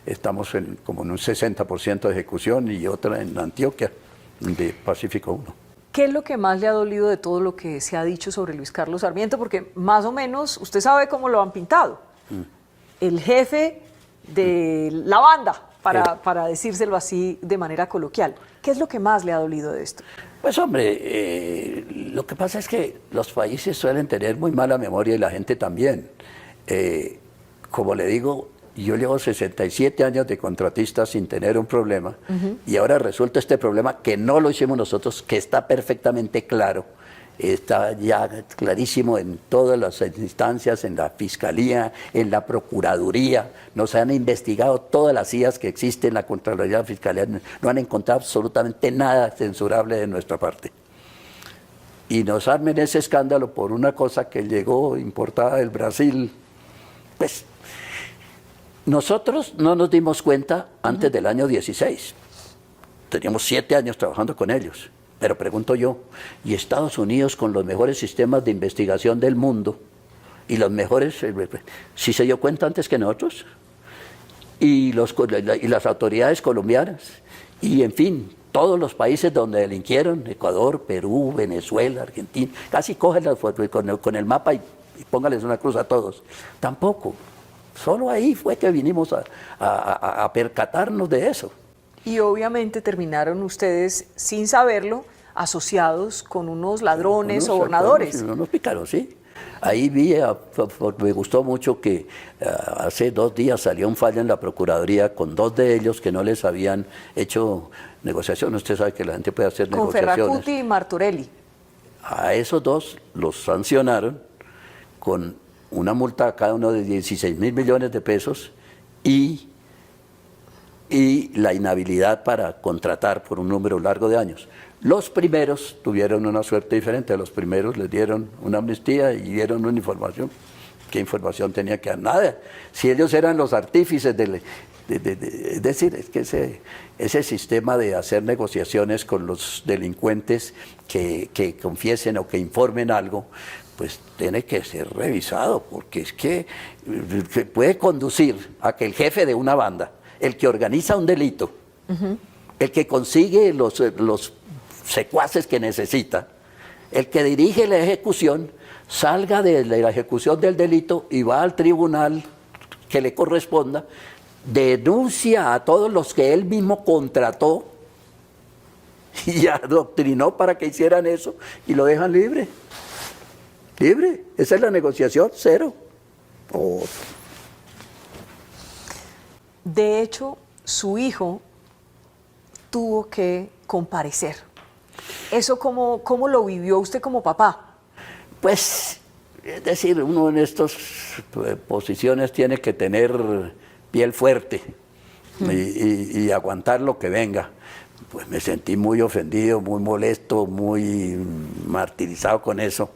estamos como en un 60% de ejecución y otra en Antioquia de Pacífico 1. ¿Qué es lo que más le ha dolido de todo lo que se ha dicho sobre Luis Carlos Sarmiento? Porque más o menos usted sabe cómo lo han pintado. El jefe de la banda, para decírselo así de manera coloquial. ¿Qué es lo que más le ha dolido de esto? Pues hombre, lo que pasa es que los países suelen tener muy mala memoria y la gente también. Como le digo, yo llevo 67 años de contratista sin tener un problema y ahora resulta este problema que no lo hicimos nosotros, que está perfectamente claro, está ya clarísimo en todas las instancias, en la Fiscalía, en la Procuraduría, nos han investigado todas las IAS que existen, la Contraloría, la Fiscalía, no han encontrado absolutamente nada censurable de nuestra parte. Y nos armen ese escándalo por una cosa que llegó importada del Brasil, pues nosotros no nos dimos cuenta antes del año 16. Teníamos 7 años trabajando con ellos. Pero pregunto yo, ¿y Estados Unidos con los mejores sistemas de investigación del mundo y los mejores, sí se dio cuenta antes que nosotros? Y las autoridades colombianas, y en fin, todos los países donde delinquieron, Ecuador, Perú, Venezuela, Argentina, casi cógelas con el mapa y póngales una cruz a todos. Tampoco. Solo ahí fue que vinimos a percatarnos de eso. Y obviamente terminaron ustedes, sin saberlo, asociados con unos ladrones, sobornadores. Unos pícaros, sí. Ahí me gustó mucho que hace 2 días salió un fallo en la Procuraduría con 2 de ellos que no les habían hecho negociaciones. Usted sabe que la gente puede hacer negociaciones. Con Ferracuti y Martorelli. A esos 2 los sancionaron con una multa a cada uno de 16.000 millones de pesos y la inhabilidad para contratar por un número largo de años. Los primeros tuvieron una suerte diferente, a los primeros les dieron una amnistía y dieron una información. ¿Qué información tenía que dar? Nada. Si ellos eran los artífices es decir, es que ese sistema de hacer negociaciones con los delincuentes que confiesen o que informen algo, pues tiene que ser revisado, porque es que puede conducir a que el jefe de una banda, el que organiza un delito, el que consigue los secuaces que necesita, el que dirige la ejecución, salga de la ejecución del delito y va al tribunal que le corresponda, denuncia a todos los que él mismo contrató y adoctrinó para que hicieran eso y lo dejan libre. Libre, esa es la negociación, 0. De hecho, su hijo tuvo que comparecer. ¿Eso cómo lo vivió usted como papá? Pues, es decir, uno en estas posiciones tiene que tener piel fuerte y aguantar lo que venga. Pues me sentí muy ofendido, muy molesto, muy martirizado con eso,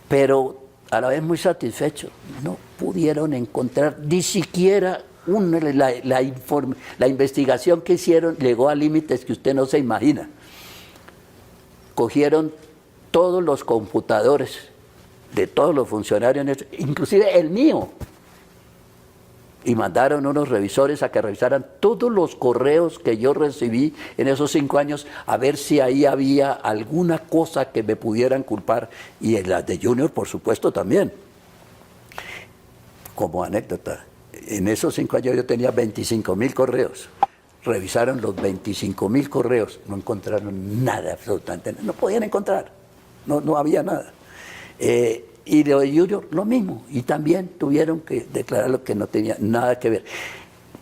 pero a la vez muy satisfecho. No pudieron encontrar ni siquiera la investigación que hicieron llegó a límites que usted no se imagina. Cogieron todos los computadores de todos los funcionarios, inclusive el mío, y mandaron unos revisores a que revisaran todos los correos que yo recibí en esos 5 años, a ver si ahí había alguna cosa que me pudieran culpar, y en las de Junior, por supuesto, también. Como anécdota, en esos 5 años yo tenía 25.000 correos. Revisaron los 25.000 correos, no encontraron nada, absolutamente nada, no podían encontrar. no había nada. Y lo de Junior, lo mismo, y también tuvieron que declarar que no tenía nada que ver.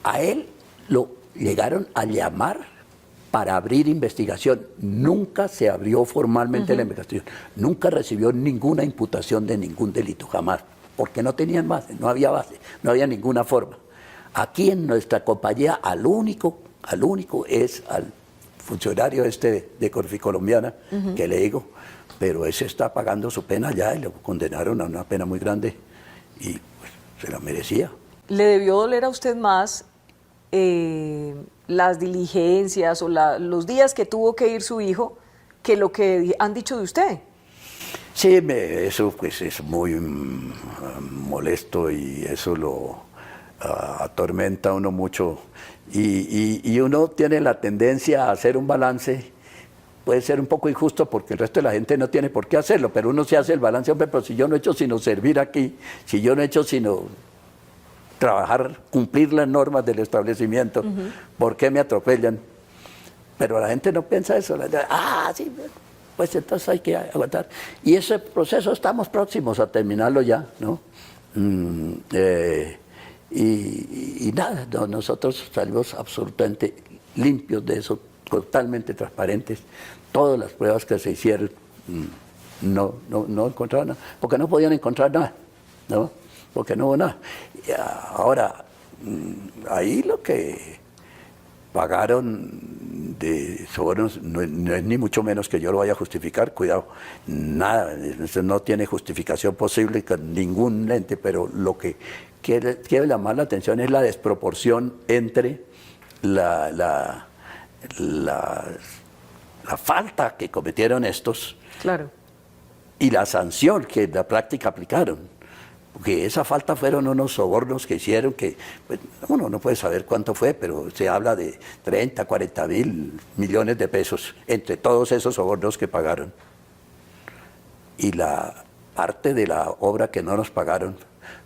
A él lo llegaron a llamar para abrir investigación. Nunca se abrió formalmente la investigación. Nunca recibió ninguna imputación de ningún delito, jamás. Porque no tenían base, no había ninguna forma. Aquí en nuestra compañía, al único es al funcionario de Corfi Colombiana, que le digo, pero ese está pagando su pena ya y lo condenaron a una pena muy grande y pues, se la merecía. ¿Le debió doler a usted más las diligencias o los días que tuvo que ir su hijo que lo que han dicho de usted? Sí, eso pues es muy molesto y eso lo atormenta a uno mucho y uno tiene la tendencia a hacer un balance. Puede ser un poco injusto porque el resto de la gente no tiene por qué hacerlo, pero uno se hace el balance, hombre, pero si yo no he hecho sino servir aquí, si yo no he hecho sino trabajar, cumplir las normas del establecimiento, ¿por qué me atropellan? Pero la gente no piensa eso. Sí, pues entonces hay que aguantar. Y ese proceso estamos próximos a terminarlo ya, ¿no? Y nada, nosotros salimos absolutamente limpios de eso, totalmente transparentes. Todas las pruebas que se hicieron no encontraron nada, porque no podían encontrar nada, ¿no? Porque no hubo nada. Y ahora, ahí lo que pagaron de sobornos no es ni mucho menos que yo lo vaya a justificar, cuidado, nada, eso no tiene justificación posible con ningún ente, pero lo que quiere llamar la atención es la desproporción entre la falta que cometieron estos, claro, y la sanción que en la práctica aplicaron. Porque esa falta fueron unos sobornos que hicieron que, pues, uno no puede saber cuánto fue, pero se habla de 30, 40 mil millones de pesos entre todos esos sobornos que pagaron. Y la parte de la obra que no nos pagaron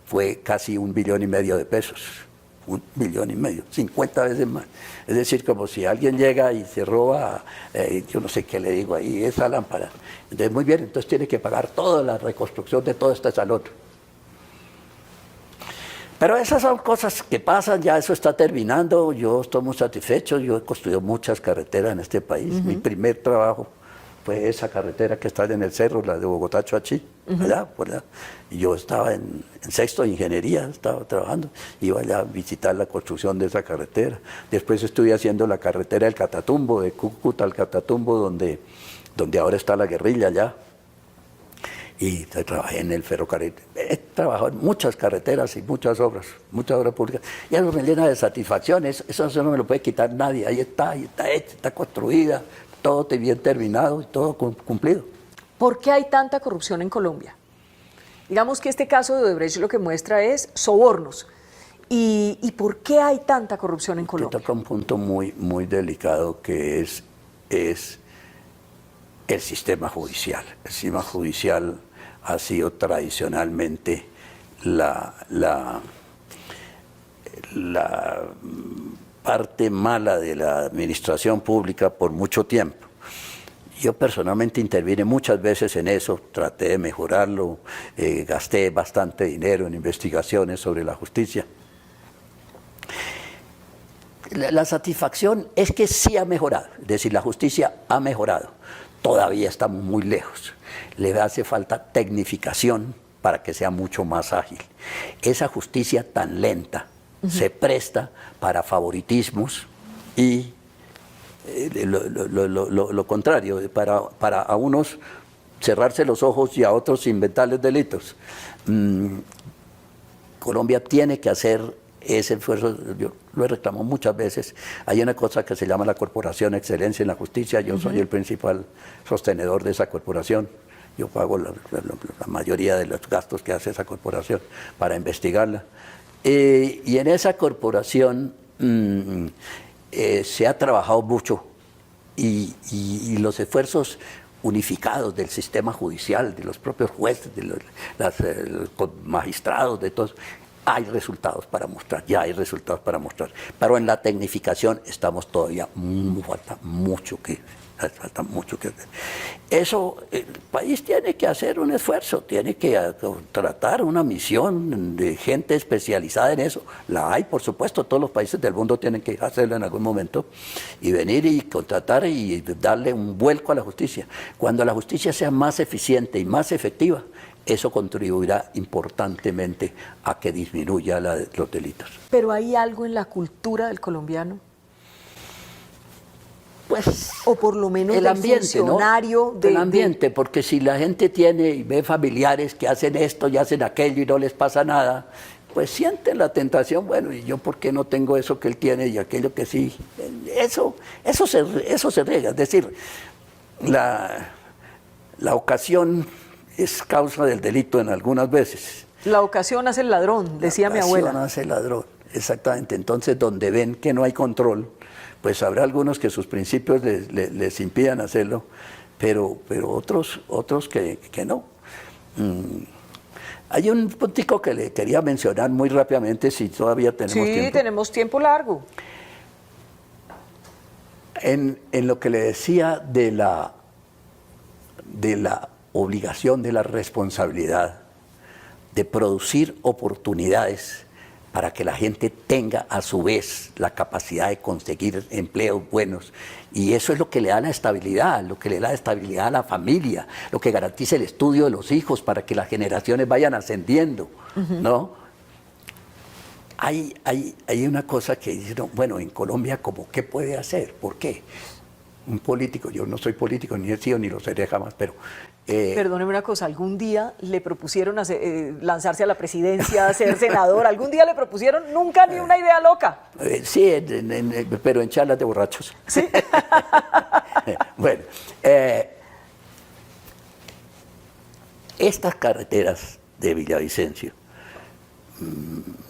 fue casi 1,5 billones de pesos. 1,5 billones, 50 veces más. Es decir, como si alguien llega y se roba, yo no sé qué le digo ahí, esa lámpara. Entonces, muy bien, entonces tiene que pagar toda la reconstrucción de todo este salón. Pero esas son cosas que pasan, ya eso está terminando, yo estoy muy satisfecho, yo he construido muchas carreteras en este país. Mi primer trabajo fue esa carretera que está en el cerro, la de Bogotá a Choachí, allá. Y yo estaba en sexto de ingeniería, estaba trabajando, iba allá a visitar la construcción de esa carretera. Después estuve haciendo la carretera del Catatumbo, de Cúcuta al Catatumbo, donde ahora está la guerrilla allá. Y trabajé en el ferrocarril. He trabajado en muchas carreteras y muchas obras públicas. Y eso me llena de satisfacciones, eso no me lo puede quitar nadie. Ahí está hecha, está construida, todo bien terminado y todo cumplido. ¿Por qué hay tanta corrupción en Colombia? Digamos que este caso de Odebrecht lo que muestra es sobornos. ¿Y por qué hay tanta corrupción en Colombia? Toca un punto muy, muy delicado que es el sistema judicial. El sistema judicial ha sido tradicionalmente la parte mala de la administración pública por mucho tiempo. Yo personalmente intervine muchas veces en eso, traté de mejorarlo, gasté bastante dinero en investigaciones sobre la justicia. La satisfacción es que sí ha mejorado, es decir, la justicia ha mejorado. Todavía estamos muy lejos. Le hace falta tecnificación para que sea mucho más ágil. Esa justicia tan lenta se presta para favoritismos y lo contrario, para a unos cerrarse los ojos y a otros inventarles delitos. Colombia tiene que hacer ese esfuerzo, yo lo he reclamado muchas veces. Hay una cosa que se llama la Corporación Excelencia en la Justicia, yo soy el principal sostenedor de esa corporación. Yo pago la mayoría de los gastos que hace esa corporación para investigarla. Y en esa corporación se ha trabajado mucho y los esfuerzos unificados del sistema judicial, de los propios jueces, de los magistrados, de todos, hay resultados para mostrar, ya hay resultados para mostrar. Pero en la tecnificación estamos todavía, falta mucho que hacer. Eso, el país tiene que hacer un esfuerzo, tiene que contratar una misión de gente especializada en eso. La hay, por supuesto, todos los países del mundo tienen que hacerlo en algún momento, y venir y contratar y darle un vuelco a la justicia. Cuando la justicia sea más eficiente y más efectiva, eso contribuirá importantemente a que disminuya los delitos. ¿Pero hay algo en la cultura del colombiano? Pues o por lo menos el ambiente, funcionario, ¿no? El ambiente, porque si la gente tiene y ve familiares que hacen esto y hacen aquello y no les pasa nada, pues sienten la tentación, bueno, ¿y yo por qué no tengo eso que él tiene y aquello que sí? Eso se riega, es decir, la ocasión es causa del delito en algunas veces. La ocasión hace el ladrón, decía mi abuela. La ocasión hace el ladrón, exactamente. Entonces, donde ven que no hay control, pues habrá algunos que sus principios les impidan hacerlo, pero otros que no. Hay un puntico que le quería mencionar muy rápidamente, si todavía tenemos tiempo. Sí, tenemos tiempo largo. En lo que le decía de la obligación, de la responsabilidad de producir oportunidades para que la gente tenga a su vez la capacidad de conseguir empleos buenos. Y eso es lo que le da la estabilidad, lo que le da estabilidad a la familia, lo que garantiza el estudio de los hijos para que las generaciones vayan ascendiendo, ¿no? Hay una cosa que dice, bueno, en Colombia, ¿cómo qué puede hacer? ¿Por qué? Un político, yo no soy político, ni he sido, ni lo seré jamás, pero... Perdóneme una cosa, ¿algún día le propusieron lanzarse a la presidencia, ser senador? ¿Algún día le propusieron? Nunca, ni una idea loca. Sí, pero en charlas de borrachos. ¿Sí? Bueno, estas carreteras de Villavicencio,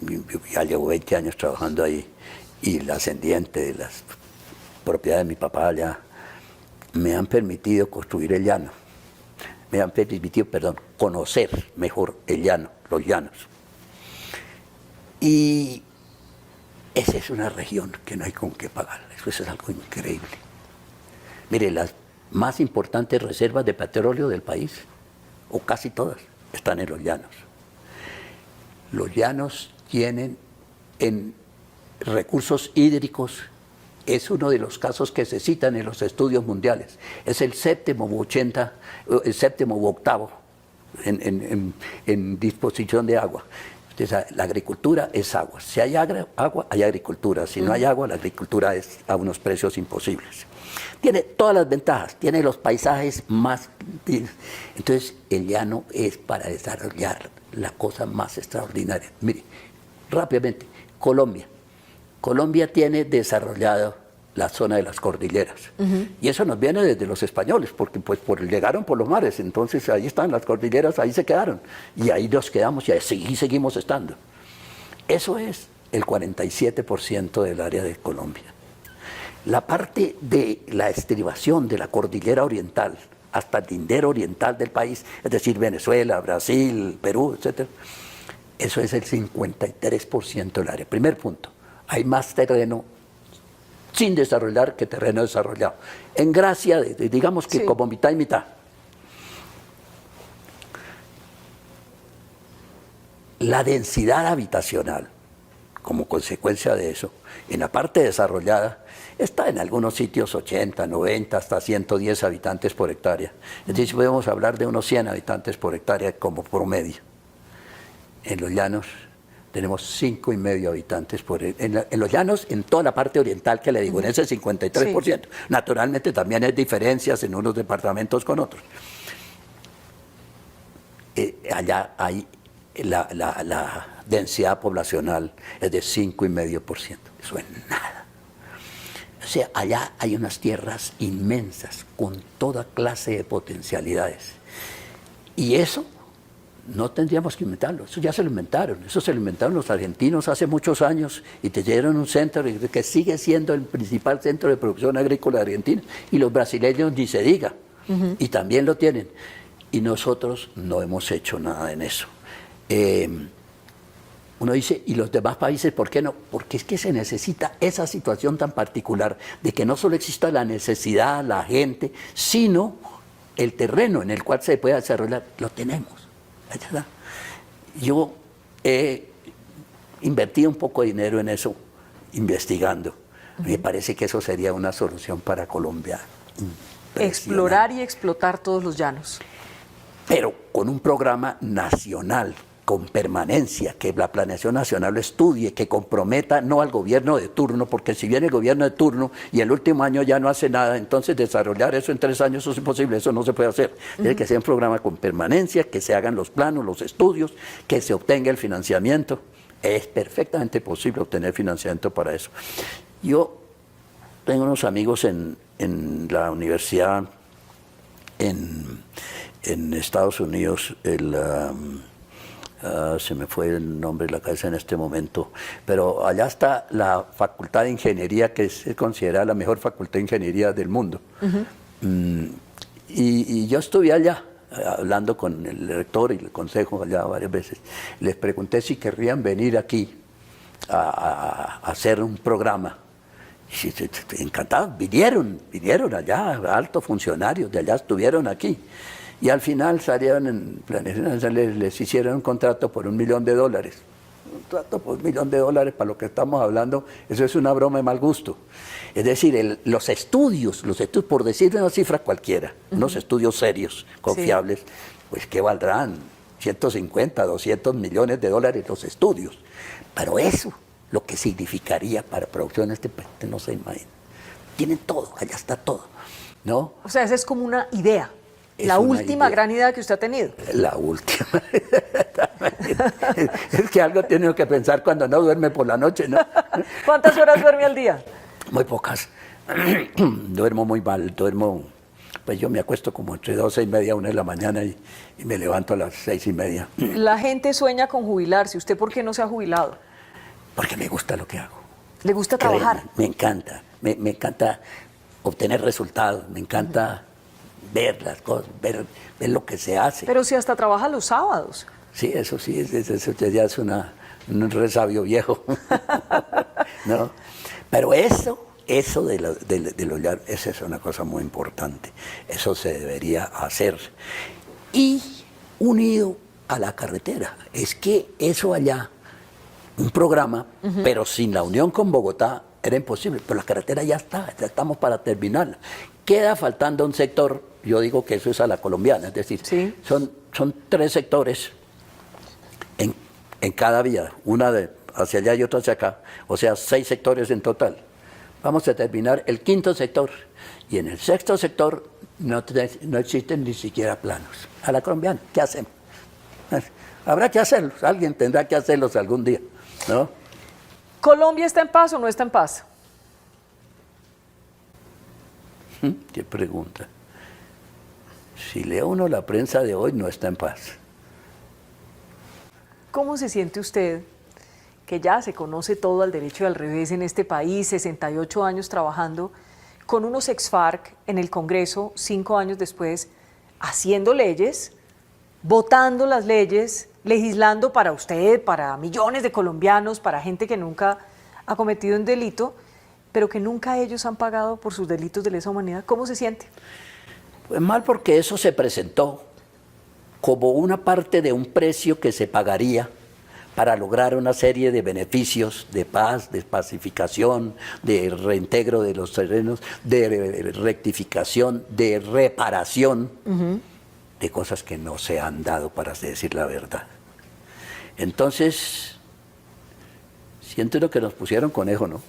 yo ya llevo 20 años trabajando ahí, y la ascendiente de las propiedades de mi papá allá, me han permitido construir el llano. Me han permitido, conocer mejor el llano, los llanos. Y esa es una región que no hay con qué pagar, eso es algo increíble. Mire, las más importantes reservas de petróleo del país, o casi todas, están en los llanos. Los llanos tienen en recursos hídricos, es uno de los casos que se citan en los estudios mundiales. Es el séptimo u octavo en disposición de agua. Entonces, la agricultura es agua. Si hay agua, hay agricultura. Si no hay agua, la agricultura es a unos precios imposibles. Tiene todas las ventajas, tiene los paisajes más... Entonces, el llano es para desarrollar la cosa más extraordinaria. Mire, rápidamente, Colombia. Colombia tiene desarrollado la zona de las cordilleras. Y eso nos viene desde los españoles, porque pues llegaron por los mares, entonces ahí están las cordilleras, ahí se quedaron. Y ahí nos quedamos y ahí seguimos estando. Eso es el 47% del área de Colombia. La parte de la estribación de la cordillera oriental, hasta el lindero oriental del país, es decir, Venezuela, Brasil, Perú, etc., eso es el 53% del área. Primer punto. Hay más terreno sin desarrollar que terreno desarrollado. En gracia, digamos que sí, como mitad y mitad. La densidad habitacional, como consecuencia de eso, en la parte desarrollada, está en algunos sitios 80, 90, hasta 110 habitantes por hectárea. Es decir, podemos hablar de unos 100 habitantes por hectárea como promedio. En los llanos tenemos 5,5 habitantes en los llanos, en toda la parte oriental que le digo, en ese 53%. Sí. Naturalmente también hay diferencias en unos departamentos con otros. Allá hay la densidad poblacional es de 5,5%. Eso es nada. O sea, allá hay unas tierras inmensas con toda clase de potencialidades. Y eso no tendríamos que inventarlo, eso ya se lo inventaron, eso se lo inventaron los argentinos hace muchos años y te dieron un centro que sigue siendo el principal centro de producción agrícola de Argentina, y los brasileños ni se diga, y también lo tienen, y nosotros no hemos hecho nada en eso. uno dice, ¿y los demás países por qué no? Porque es que se necesita esa situación tan particular de que no solo exista la necesidad, la gente, sino el terreno en el cual se pueda desarrollar, lo tenemos. ¿Verdad? Yo he invertido un poco de dinero en eso, investigando. Me parece que eso sería una solución para Colombia. Explorar y explotar todos los llanos. Pero con un programa nacional, con permanencia, que la planeación nacional lo estudie, que comprometa no al gobierno de turno, porque si viene el gobierno de turno y el último año ya no hace nada, entonces desarrollar eso en 3 años eso es imposible, eso no se puede hacer. Tiene que ser un programa con permanencia, que se hagan los planos, los estudios, que se obtenga el financiamiento. Es perfectamente posible obtener financiamiento para eso. Yo tengo unos amigos en la universidad en Estados Unidos, se me fue el nombre de la cabeza en este momento, pero allá está la Facultad de Ingeniería, que es considerada la mejor facultad de ingeniería del mundo. Y yo estuve allá hablando con el rector y el consejo allá varias veces. Les pregunté si querrían venir aquí a hacer un programa. Y encantados, vinieron allá, altos funcionarios de allá estuvieron aquí. Y al final salieron en planeación, les hicieron un contrato por $1 millón. Un contrato por $1 millón, para lo que estamos hablando, eso es una broma de mal gusto. Es decir, los estudios, por decir una cifra cualquiera, unos estudios serios, confiables, sí, pues ¿qué valdrán? 150, 200 millones de dólares los estudios. Pero eso, lo que significaría para producción en este país, no se imagina. Tienen todo, allá está todo, ¿no? O sea, esa es como una idea. La última gran idea que usted ha tenido. La última. Es que algo tiene que pensar cuando no duerme por la noche, ¿no? ¿Cuántas horas duerme al día? Muy pocas. Duermo muy mal, pues yo me acuesto como entre 12:30, 1 de la mañana y me levanto a las 6:30. La gente sueña con jubilarse. ¿Usted por qué no se ha jubilado? Porque me gusta lo que hago. ¿Le gusta trabajar? Créeme, me encanta. Me encanta obtener resultados, me encanta ver las cosas, ver lo que se hace. Pero si hasta trabaja los sábados. Sí, eso sí, eso ya es un resabio viejo. ¿No? Pero eso de los llanos, esa es una cosa muy importante. Eso se debería hacer. Y unido a la carretera. Es que eso allá, un programa, pero sin la unión con Bogotá, era imposible. Pero la carretera ya estamos para terminarla. Queda faltando un sector, yo digo que eso es a la colombiana, es decir, sí, son 3 sectores en cada vía, una hacia allá y otra hacia acá, o sea, 6 sectores en total. Vamos a terminar el 5.º sector, y en el 6.º sector no existen ni siquiera planos. A la colombiana, ¿qué hacemos? Habrá que hacerlos, alguien tendrá que hacerlos algún día, ¿no? ¿Colombia está en paz o no está en paz? ¿Qué pregunta? Si lee uno la prensa de hoy, no está en paz. ¿Cómo se siente usted, que ya se conoce todo al derecho y al revés en este país, 68 años trabajando, con unos ex-FARC en el Congreso, 5 años después, haciendo leyes, votando las leyes, legislando para usted, para millones de colombianos, para gente que nunca ha cometido un delito, pero que nunca ellos han pagado por sus delitos de lesa humanidad? ¿Cómo se siente? Pues mal, porque eso se presentó como una parte de un precio que se pagaría para lograr una serie de beneficios de paz, de pacificación, de reintegro de los terrenos, de rectificación, de reparación, de cosas que no se han dado, para decir la verdad. Entonces, siento lo que nos pusieron conejo, ¿no?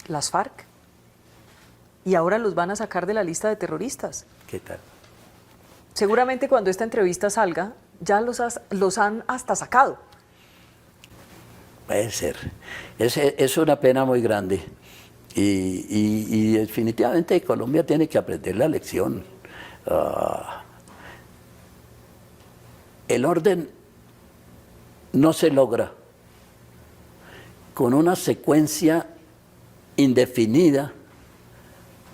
Las FARC. Y ahora los van a sacar de la lista de terroristas. ¿Qué tal? Seguramente cuando esta entrevista salga, ya los han hasta sacado. Puede ser. Es una pena muy grande. Y definitivamente Colombia tiene que aprender la lección. El orden no se logra con una secuencia indefinida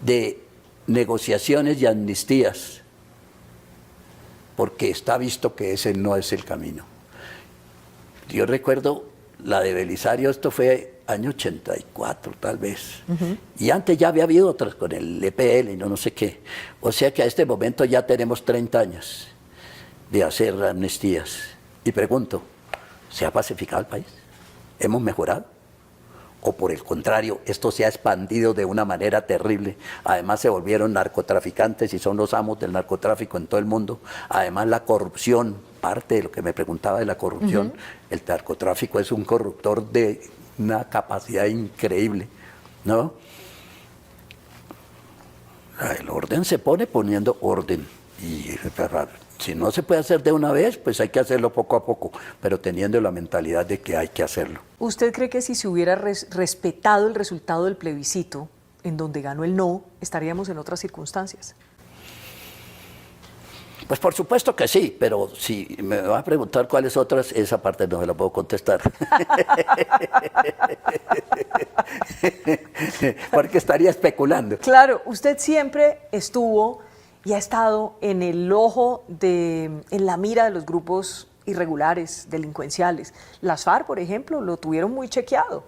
de negociaciones y amnistías, porque está visto que ese no es el camino. Yo recuerdo la de Belisario, esto fue año 84 tal vez. Y antes ya había habido otras con el EPL y no sé qué. O sea que a este momento ya tenemos 30 años de hacer amnistías. Y pregunto, ¿se ha pacificado el país? ¿Hemos mejorado? ¿O por el contrario, esto se ha expandido de una manera terrible? Además se volvieron narcotraficantes y son los amos del narcotráfico en todo el mundo. Además la corrupción, parte de lo que me preguntaba de la corrupción, el narcotráfico es un corruptor de una capacidad increíble, ¿no? El orden se pone poniendo orden. Y si no se puede hacer de una vez, pues hay que hacerlo poco a poco, pero teniendo la mentalidad de que hay que hacerlo. ¿Usted cree que si se hubiera respetado el resultado del plebiscito, en donde ganó el no, estaríamos en otras circunstancias? Pues por supuesto que sí, pero si me va a preguntar cuáles otras, esa parte no se la puedo contestar. Porque estaría especulando. Claro, usted siempre estuvo y ha estado en el ojo en la mira de los grupos irregulares, delincuenciales. Las FARC, por ejemplo, lo tuvieron muy chequeado.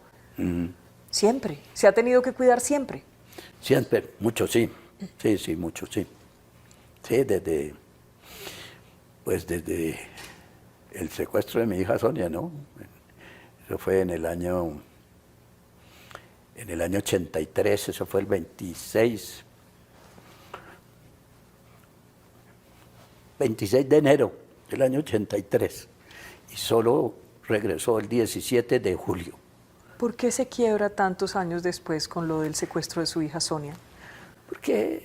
Siempre. Se ha tenido que cuidar siempre. Siempre, mucho sí. Sí, mucho sí. Sí, desde el secuestro de mi hija Sonia, ¿no? Eso fue en el año 83, eso fue el 26 de enero del año 83, y solo regresó el 17 de julio. ¿Por qué se quiebra tantos años después con lo del secuestro de su hija Sonia? Porque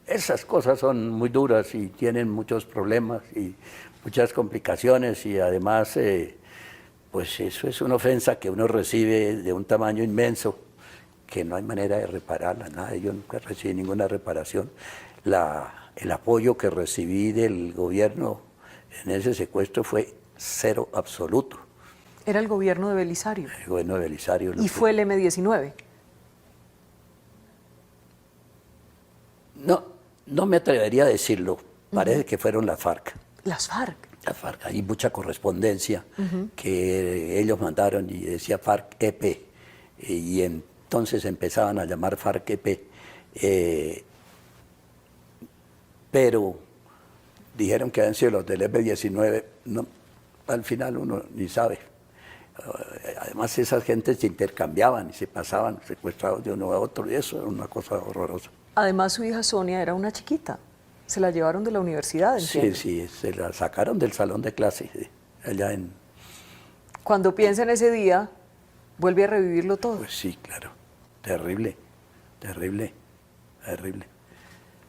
esas cosas son muy duras y tienen muchos problemas y muchas complicaciones, y además pues eso es una ofensa que uno recibe de un tamaño inmenso que no hay manera de repararla, nada. Yo nunca recibí ninguna reparación. El apoyo que recibí del gobierno en ese secuestro fue cero absoluto. Era el gobierno de Belisario. El gobierno de Belisario. ¿Y fue el M-19? No me atrevería a decirlo. Parece que fueron las FARC. Las FARC. Las FARC. Hay mucha correspondencia que ellos mandaron y decía FARC-EP. Y entonces empezaban a llamar FARC-EP. Pero dijeron que habían sido los del M-19. No, al final uno ni sabe. Además esas gentes se intercambiaban y se pasaban secuestrados de uno a otro, y eso era una cosa horrorosa. Además su hija Sonia era una chiquita, se la llevaron de la universidad, ¿entiende? Sí, se la sacaron del salón de clase allá en... Cuando piensa en ese día, vuelve a revivirlo todo. Pues sí, claro, terrible.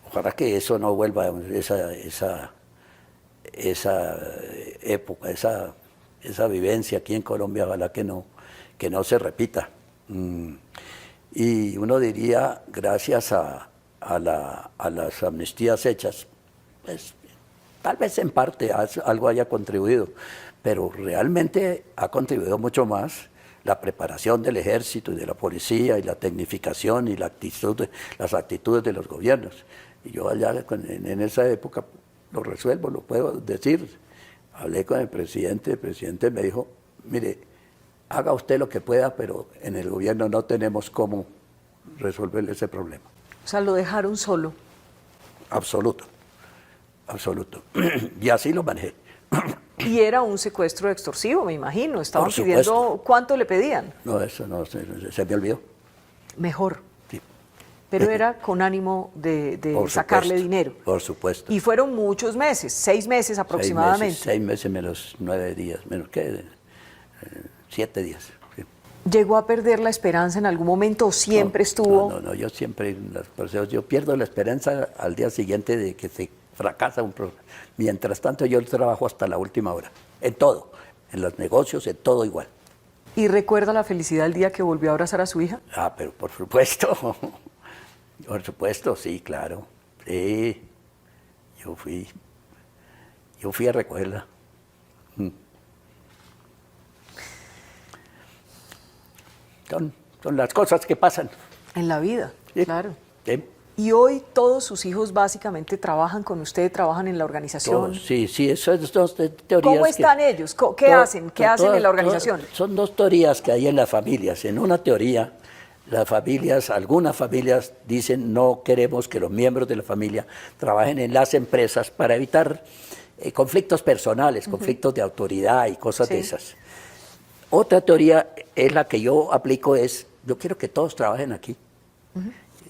Ojalá que eso no vuelva, esa época, esa vivencia aquí en Colombia, ojalá que no se repita. Y uno diría, gracias a las amnistías hechas, pues tal vez en parte algo haya contribuido, pero realmente ha contribuido mucho más la preparación del ejército y de la policía y la tecnificación y las actitudes de los gobiernos. Y yo allá en esa época lo resuelvo, lo puedo decir. Hablé con el presidente me dijo, mire, haga usted lo que pueda, pero en el gobierno no tenemos cómo resolver ese problema. O sea, lo dejaron solo. Absoluto. Y así lo manejé. Y era un secuestro extorsivo, me imagino. Estaban Por supuesto. pidiendo, ¿cuánto le pedían? No, eso no, se me olvidó. Mejor. Sí. Pero era con ánimo de sacarle supuesto, dinero. Por supuesto. Y fueron muchos meses, 6 meses aproximadamente. 6 meses menos 9 días, menos que 7 días. Sí. ¿Llegó a perder la esperanza en algún momento o siempre estuvo? No, yo siempre, yo pierdo la esperanza al día siguiente de que se fracasa un programa. Mientras tanto yo trabajo hasta la última hora, en todo, en los negocios, en todo igual. ¿Y recuerda la felicidad del día que volvió a abrazar a su hija? Ah, pero por supuesto, sí, claro. Sí, yo fui a recogerla. Son las cosas que pasan. En la vida, Sí. claro. Sí. Y hoy todos sus hijos básicamente trabajan con usted, trabajan en la organización. Sí, eso es dos teorías. ¿Cómo están ellos? ¿Qué hacen? ¿Qué hacen en la organización? Son dos teorías que hay en las familias. En una teoría, las familias, algunas familias dicen no queremos que los miembros de la familia trabajen en las empresas para evitar conflictos personales, conflictos de autoridad y cosas de esas. Otra teoría es la que yo aplico, yo quiero que todos trabajen aquí.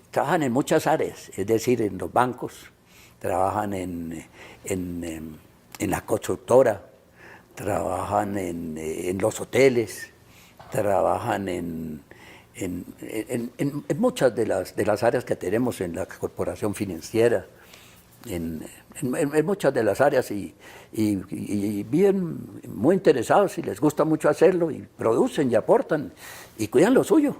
Trabajan en muchas áreas, es decir, en los bancos, trabajan en la constructora, trabajan en los hoteles, trabajan en muchas de las áreas que tenemos en la corporación financiera, en muchas de las áreas y viven muy interesados y les gusta mucho hacerlo y producen y aportan y cuidan lo suyo.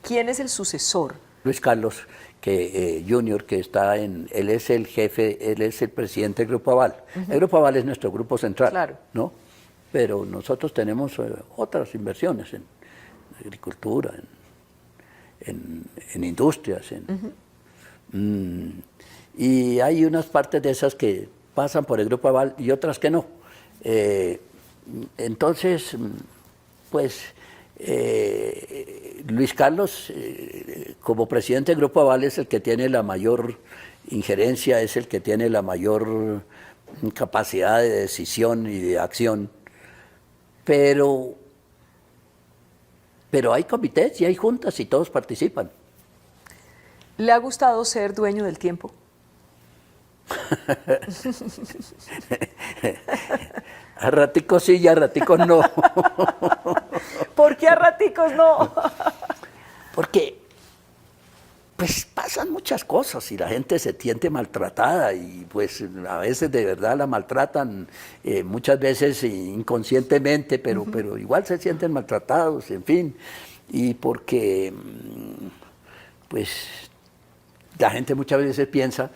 ¿Quién es el sucesor? Luis Carlos Junior, que él es el jefe, él es el presidente del Grupo Aval. El Grupo Aval es nuestro grupo central, claro, ¿no? Pero nosotros tenemos otras inversiones en agricultura, en industrias, y hay unas partes de esas que pasan por el Grupo Aval y otras que no. Entonces, pues, Luis Carlos, como presidente del Grupo Aval, es el que tiene la mayor injerencia, es el que tiene la mayor capacidad de decisión y de acción, pero hay comités y hay juntas y todos participan. ¿Le ha gustado ser dueño del tiempo? A raticos sí y a raticos no. ¿Por qué a raticos no? Porque pues pasan muchas cosas y la gente se siente maltratada y pues a veces de verdad la maltratan, muchas veces inconscientemente, pero igual se sienten maltratados, en fin, y porque pues la gente muchas veces piensa,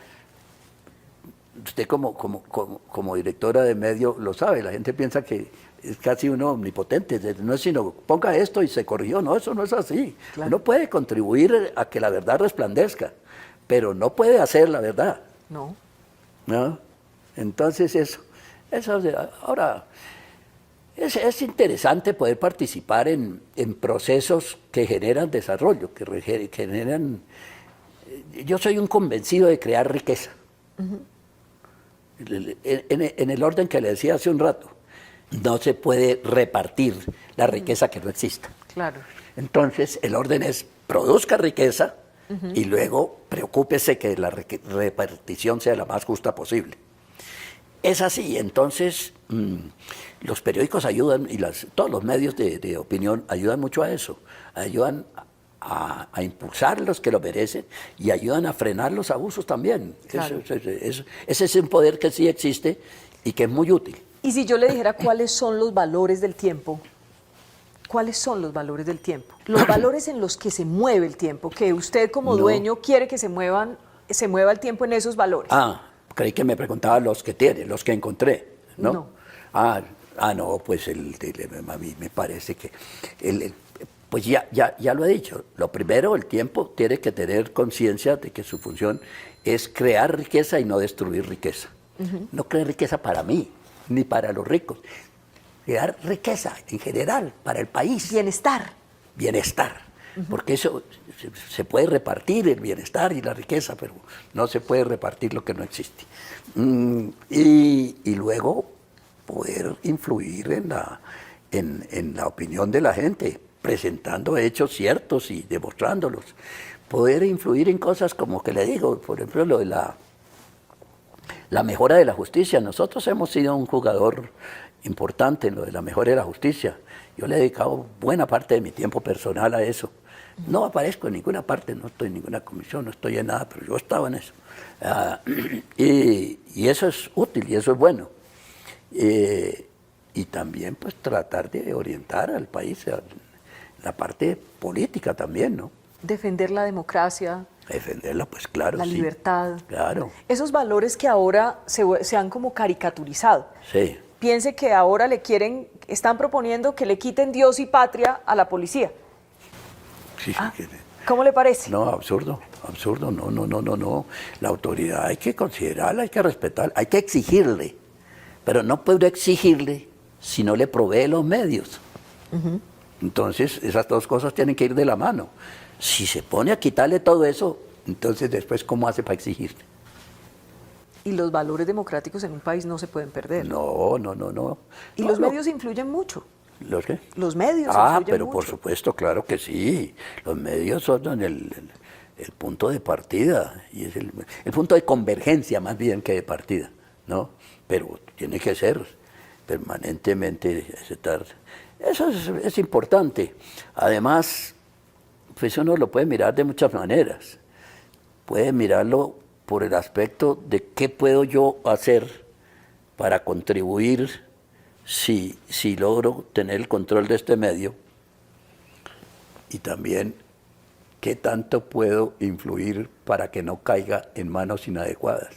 usted como directora de medio lo sabe, la gente piensa que es casi uno omnipotente, no es sino ponga esto y se corrigió, no, eso no es así. Claro. Uno puede contribuir a que la verdad resplandezca, pero no puede hacer la verdad. No. ¿No? Entonces eso ahora, es interesante poder participar en procesos que generan desarrollo, que generan... Yo soy un convencido de crear riqueza. En el orden que le decía hace un rato, no se puede repartir la riqueza que no exista. Claro. Entonces, el orden es produzca riqueza y luego preocúpese que la repartición sea la más justa posible. Es así, entonces los periódicos ayudan y todos los medios de opinión ayudan mucho a eso, ayudan a impulsar los que lo merecen y ayudan a frenar los abusos también. Claro. Ese es un poder que sí existe y que es muy útil. Y si yo le dijera cuáles son los valores del tiempo, ¿cuáles son los valores del tiempo? Los valores en los que se mueve el tiempo, que usted como dueño quiere que se mueva el tiempo en esos valores. Creí que me preguntaba los que tiene, los que encontré, ¿no? No, pues a mí me parece que pues ya lo he dicho. Lo primero, el tiempo tiene que tener conciencia de que su función es crear riqueza y no destruir riqueza. No crear riqueza para mí, ni para los ricos. Crear riqueza en general para el país. Bienestar. Bienestar. Porque eso se puede repartir, el bienestar y la riqueza, pero no se puede repartir lo que no existe. Y luego poder influir en la opinión de la gente, presentando hechos ciertos y demostrándolos. Poder influir en cosas como que le digo, por ejemplo, lo de la mejora de la justicia. Nosotros hemos sido un jugador importante en lo de la mejora de la justicia. Yo le he dedicado buena parte de mi tiempo personal a eso. No aparezco en ninguna parte, no estoy en ninguna comisión, no estoy en nada, pero yo estaba en eso. Y eso es útil y eso es bueno. Y también pues tratar de orientar al país, la parte política también, ¿no? Defender la democracia. Defenderla, pues claro. La libertad. Claro. Esos valores que ahora se han como caricaturizado. Sí. Piense que ahora están proponiendo que le quiten Dios y patria a la policía. Sí, ¿Cómo le parece? No, absurdo. absurdo, no, no, no, no, no. La autoridad hay que considerarla, hay que respetarla, hay que exigirle, pero no puede exigirle si no le provee los medios. Entonces, esas dos cosas tienen que ir de la mano. Si se pone a quitarle todo eso, entonces después, ¿cómo hace para exigirle? Y los valores democráticos en un país no se pueden perder. No, no, no, no. Y No, los no. medios influyen mucho. ¿Los qué? Los medios Ah, influyen pero mucho. por supuesto, claro que sí. Los medios son el punto de partida y es el punto de convergencia más bien que de partida, ¿no? Pero tiene que ser permanentemente estar. Eso es importante. Además, pues uno lo puede mirar de muchas maneras. Puede mirarlo por el aspecto de qué puedo yo hacer para contribuir si logro tener el control de este medio, y también qué tanto puedo influir para que no caiga en manos inadecuadas.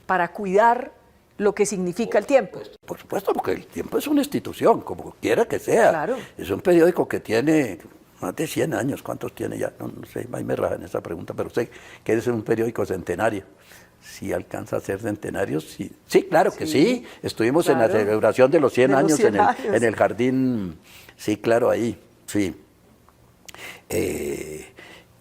Para cuidar lo que significa el tiempo. Por supuesto, porque el tiempo es una institución, como quiera que sea. Claro. Es un periódico que tiene más de 100 años. ¿Cuántos tiene ya? No sé, ahí me rajan esa pregunta, pero sé que es un periódico centenario. ¿Sí alcanza a ser centenario? Sí, sí, claro que sí. Estuvimos en la claro. celebración de los 100 De los años, 100 años. En el jardín. Sí, claro, ahí. Sí.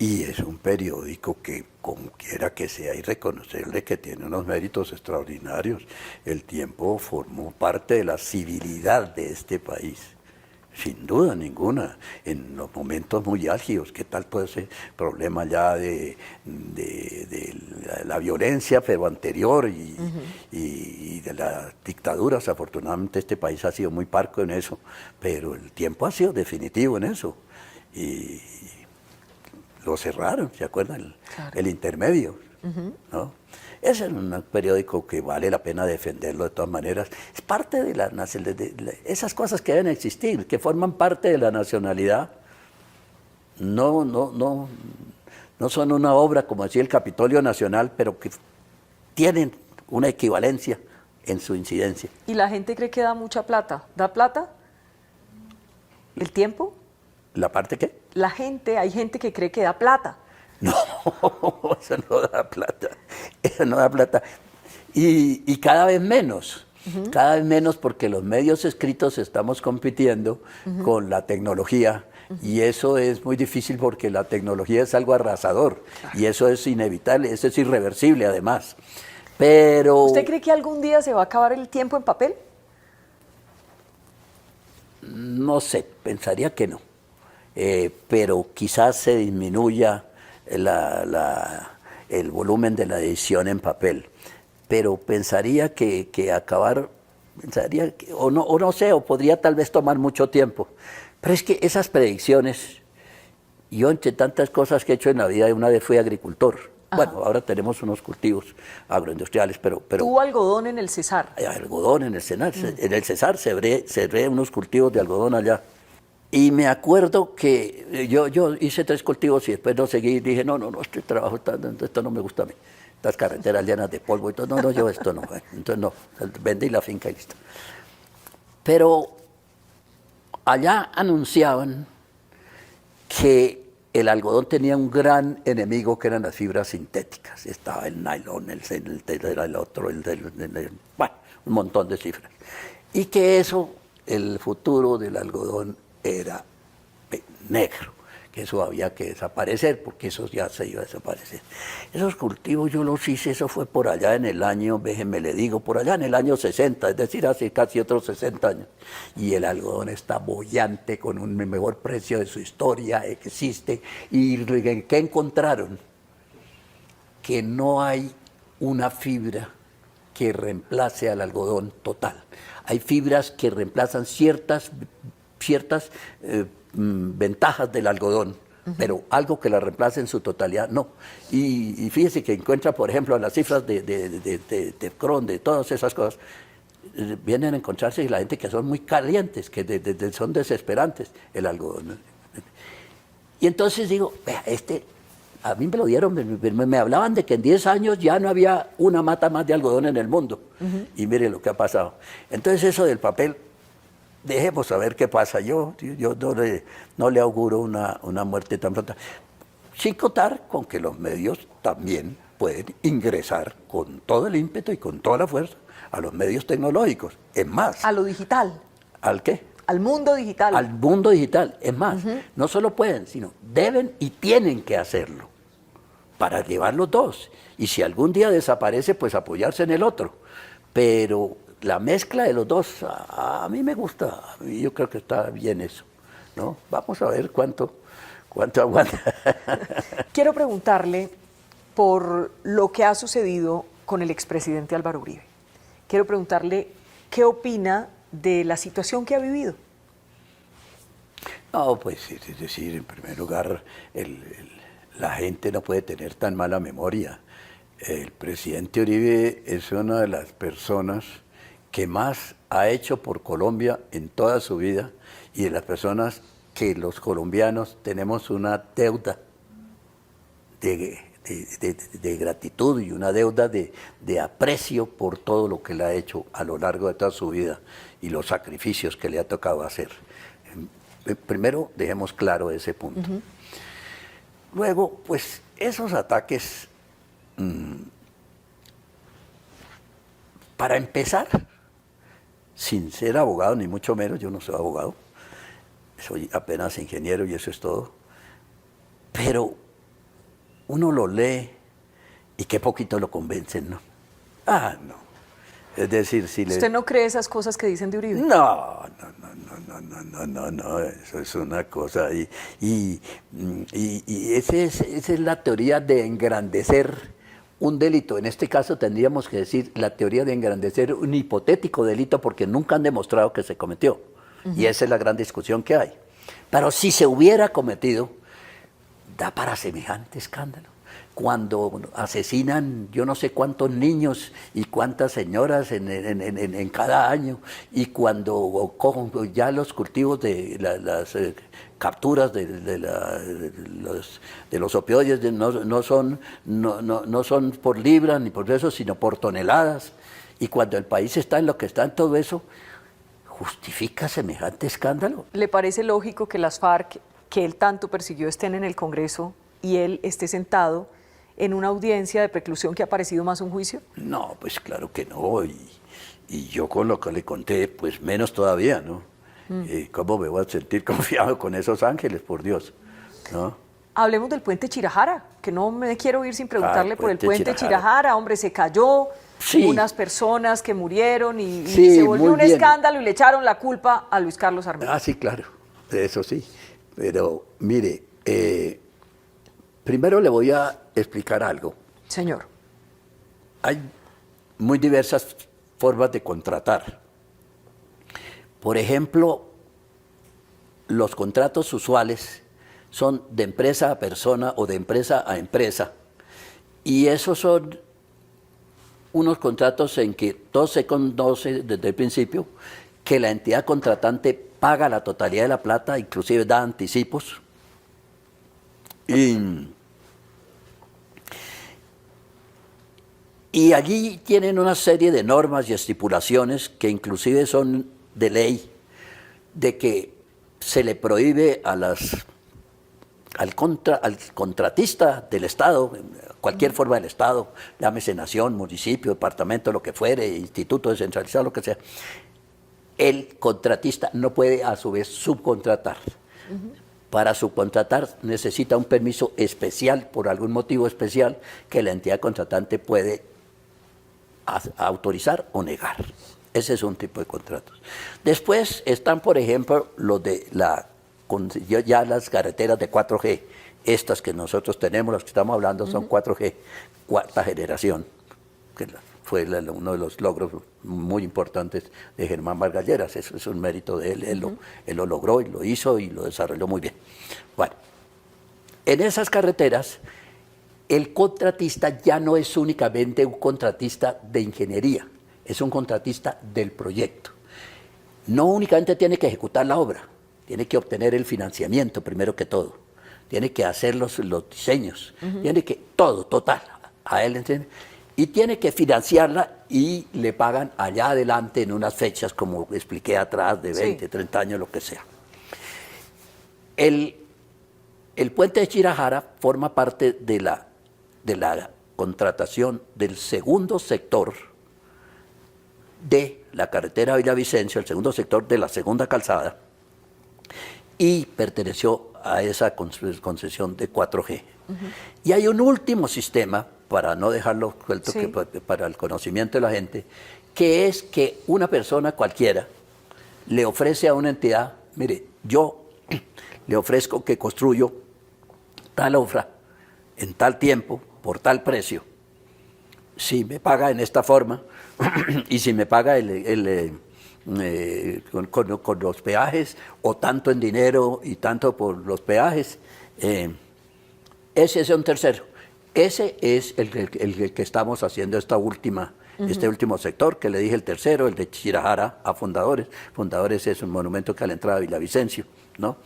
Y es un periódico que, como quiera que sea, y reconocerle que tiene unos méritos extraordinarios. El Tiempo formó parte de la civilidad de este país, sin duda ninguna, en los momentos muy álgidos. ¿Qué tal todo ese problema ya de la violencia, pero anterior, y de las dictaduras? Afortunadamente este país ha sido muy parco en eso, pero el Tiempo ha sido definitivo en eso. Y lo cerraron, ¿se acuerdan? Claro. El intermedio, ¿no? Ese es un periódico que vale la pena defenderlo de todas maneras. Es parte de esas cosas que deben existir, que forman parte de la nacionalidad. No son una obra, como decía el Capitolio Nacional, pero que tienen una equivalencia en su incidencia. Y la gente cree que da mucha plata. ¿Da plata? ¿El Tiempo? ¿La parte qué? Hay gente que cree que da plata. No, eso no da plata, eso no da plata. Y cada vez menos, cada vez menos, porque los medios escritos estamos compitiendo con la tecnología, y eso es muy difícil porque la tecnología es algo arrasador, y eso es inevitable, eso es irreversible además. Pero ¿Usted cree que algún día se va a acabar el tiempo en papel? no sé, pensaría que no. Pero quizás se disminuya el volumen de la edición en papel. Pero pensaría que acabar, o no sé, o podría tal vez tomar mucho tiempo. Pero es que esas predicciones, yo entre tantas cosas que he hecho en la vida, una vez fui agricultor. Ajá. Bueno, ahora tenemos unos cultivos agroindustriales, pero Tuvo algodón en el Cesar. hay algodón en el Cesar. En el Cesar sembré unos cultivos de algodón allá. Y me acuerdo que yo hice 3 cultivos y después no seguí, y dije, no, este trabajo, esto no me gusta a mí. Estas carreteras llenas de polvo y todo, no, yo esto no. Entonces no, vendí la finca y listo. Pero allá anunciaban que el algodón tenía un gran enemigo, que eran las fibras sintéticas. Estaba el nylon, el otro, bueno, un montón de cifras. Y que eso, el futuro del algodón era negro, que eso había que desaparecer, porque eso ya se iba a desaparecer. Esos cultivos yo los hice, eso fue por allá en el año, déjenme le digo, por allá en el año 60, es decir, hace casi otros 60 años. Y el algodón está boyante, con un mejor precio de su historia, existe. ¿Y qué encontraron? Que no hay una fibra que reemplace al algodón total. Hay fibras que reemplazan ciertas ventajas del algodón, pero algo que la reemplace en su totalidad, no. Y fíjese que encuentra, por ejemplo, las cifras de Teflon, de todas esas cosas, vienen a encontrarse la gente que son muy calientes, que son desesperantes, el algodón. Y entonces digo, vea, a mí me lo dieron, me hablaban de que en 10 años ya no había una mata más de algodón en el mundo. Y mire lo que ha pasado. Entonces eso del papel, dejemos a ver qué pasa. Yo no le auguro una muerte tan pronta. sin contar con que los medios también pueden ingresar con todo el ímpetu y con toda la fuerza a los medios tecnológicos. Es más. A lo digital. ¿Al qué? Al mundo digital. Al mundo digital. Es más, no solo pueden, sino deben y tienen que hacerlo para llevar los dos. Y si algún día desaparece, pues apoyarse en el otro. Pero la mezcla de los dos, a mí me gusta. Y yo creo que está bien eso, ¿no? Vamos a ver cuánto aguanta. Quiero preguntarle por lo que ha sucedido con el expresidente Álvaro Uribe. Quiero preguntarle qué opina de la situación que ha vivido. No, pues es decir, en primer lugar, la gente no puede tener tan mala memoria. El presidente Uribe es una de las personas que más ha hecho por Colombia en toda su vida y de las personas que los colombianos tenemos una deuda de gratitud y una deuda de aprecio por todo lo que le ha hecho a lo largo de toda su vida y los sacrificios que le ha tocado hacer. Primero, dejemos claro ese punto. Luego, pues, esos ataques, para empezar, sin ser abogado, ni mucho menos, yo no soy abogado, soy apenas ingeniero y eso es todo, pero uno lo lee y qué poquito lo convencen, ¿no? Ah, no. Es decir, si le... ¿Usted no cree esas cosas que dicen de Uribe? No, eso es una cosa. Y esa es la teoría de engrandecer un delito. En este caso tendríamos que decir la teoría de engrandecer un hipotético delito porque nunca han demostrado que se cometió. Y esa es la gran discusión que hay. Pero si se hubiera cometido, da para semejante escándalo. Cuando asesinan yo no sé cuántos niños y cuántas señoras en cada año, y cuando ya los cultivos de las capturas de los opioides no son por libra ni por eso, sino por toneladas, y cuando el país está en lo que está en todo eso, ¿justifica semejante escándalo? ¿Le parece lógico que las FARC, que él tanto persiguió, estén en el Congreso y él esté sentado en una audiencia de preclusión que ha parecido más un juicio? No, pues claro que no, y yo con lo que le conté, pues menos todavía, ¿no? ¿Cómo me voy a sentir confiado con esos ángeles, por Dios? ¿No? Hablemos del puente Chirajara, que no me quiero ir sin preguntarle por el puente Chirajara. Chirajara. Hombre, se cayó, Sí. unas personas que murieron y Sí, se volvió muy un bien. escándalo y le echaron la culpa a Luis Carlos Armenta. Ah, sí, claro, eso sí. Pero mire, primero le voy a explicar algo. Señor. Hay muy diversas formas de contratar. Por ejemplo, los contratos usuales son de empresa a persona o de empresa a empresa. Y esos son unos contratos en que todo se conoce desde el principio, que la entidad contratante paga la totalidad de la plata, inclusive da anticipos. Y allí tienen una serie de normas y estipulaciones que inclusive son de ley, de que se le prohíbe al contratista del Estado, cualquier forma del Estado, llámese nación, municipio, departamento, lo que fuere, instituto descentralizado, lo que sea, el contratista no puede a su vez subcontratar. Para subcontratar necesita un permiso especial, por algún motivo especial, que la entidad contratante puede autorizar o negar. Ese es un tipo de contratos. Después están, por ejemplo, los de ya las carreteras de 4G. Estas que nosotros tenemos, las que estamos hablando, son 4G, cuarta generación, que fue uno de los logros muy importantes de Germán Margalleras. Eso es un mérito de él. Él lo logró y lo hizo y lo desarrolló muy bien. Bueno, en esas carreteras, el contratista ya no es únicamente un contratista de ingeniería, es un contratista del proyecto. No únicamente tiene que ejecutar la obra, tiene que obtener el financiamiento primero que todo, tiene que hacer los diseños, tiene que todo, total, a él, ¿entiende? Y tiene que financiarla y le pagan allá adelante en unas fechas, como expliqué atrás, de 20, 30 años, lo que sea. El el puente de Chirajara forma parte de la contratación del segundo sector de la carretera Villavicencio, el segundo sector de la segunda calzada, y perteneció a esa concesión de 4G. Y hay un último sistema, para no dejarlo suelto, Sí. para el conocimiento de la gente, que es que una persona cualquiera le ofrece a una entidad, mire, yo le ofrezco que construyo tal obra en tal tiempo, por tal precio, si me paga en esta forma, y si me paga con los peajes, o tanto en dinero y tanto por los peajes, ese es un tercero. Ese es el que estamos haciendo este último sector, que le dije el tercero, el de Chirajara a Fundadores. Fundadores es un monumento que a la entrada de Villavicencio, ¿no?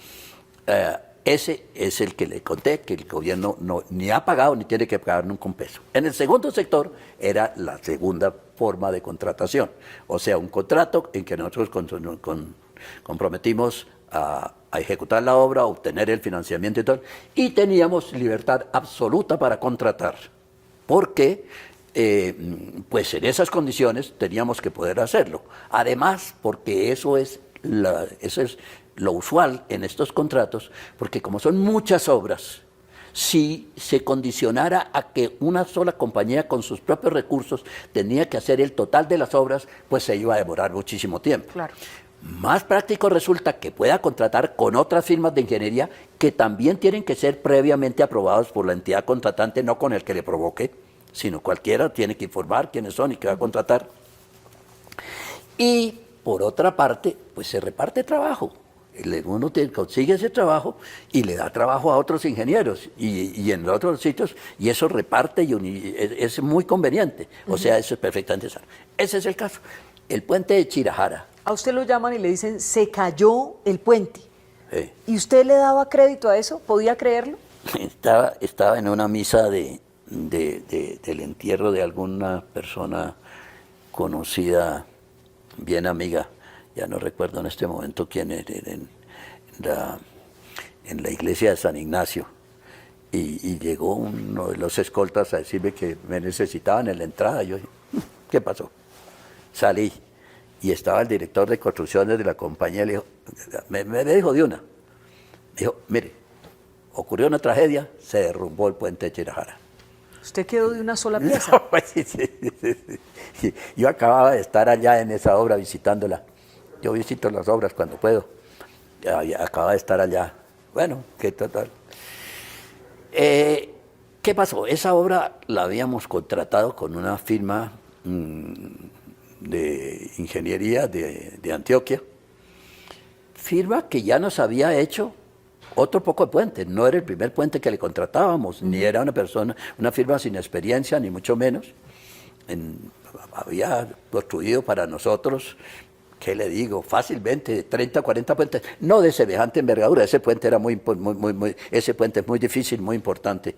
Ese es el que le conté, que el gobierno ni ha pagado ni tiene que pagar nunca un peso. En el segundo sector era la segunda forma de contratación, o sea, un contrato en que nosotros comprometimos a ejecutar la obra, a obtener el financiamiento y todo, y teníamos libertad absoluta para contratar, porque pues en esas condiciones teníamos que poder hacerlo. Además, porque eso es lo usual en estos contratos, porque como son muchas obras, si se condicionara a que una sola compañía con sus propios recursos tenía que hacer el total de las obras, pues se iba a demorar muchísimo tiempo. Claro. Más práctico resulta que pueda contratar con otras firmas de ingeniería que también tienen que ser previamente aprobados por la entidad contratante, no con el que le provoque, sino cualquiera tiene que informar quiénes son y qué va a contratar. Y por otra parte, pues se reparte trabajo. Uno consigue ese trabajo y le da trabajo a otros ingenieros y en otros sitios, y eso reparte y es muy conveniente. O sea, eso es perfectamente sano. Ese es el caso. El puente de Chirajara. A usted lo llaman y le dicen, se cayó el puente. Sí. ¿Y usted le daba crédito a eso? ¿Podía creerlo? Estaba en una misa del entierro de alguna persona conocida, bien amiga, ya no recuerdo en este momento quién era, en la iglesia de San Ignacio, y llegó uno de los escoltas a decirme que me necesitaban en la entrada. Yo dije, ¿qué pasó? Salí, y estaba el director de construcciones de la compañía, le dijo, me dijo de una, me dijo, mire, ocurrió una tragedia, se derrumbó el puente de Chirajara. ¿Usted quedó de una sola pieza? No, pues, sí. Yo acababa de estar allá en esa obra visitándola. Yo visito las obras cuando puedo. Acababa de estar allá. Bueno, ¿qué total? ¿Qué pasó? Esa obra la habíamos contratado con una firma de ingeniería de Antioquia. Firma que ya nos había hecho otro poco de puente. No era el primer puente que le contratábamos, ni era una firma sin experiencia, ni mucho menos. Había construido para nosotros, ¿qué le digo? Fácilmente 30, 40 puentes, no de semejante envergadura. Ese puente era ese puente es muy difícil, muy importante.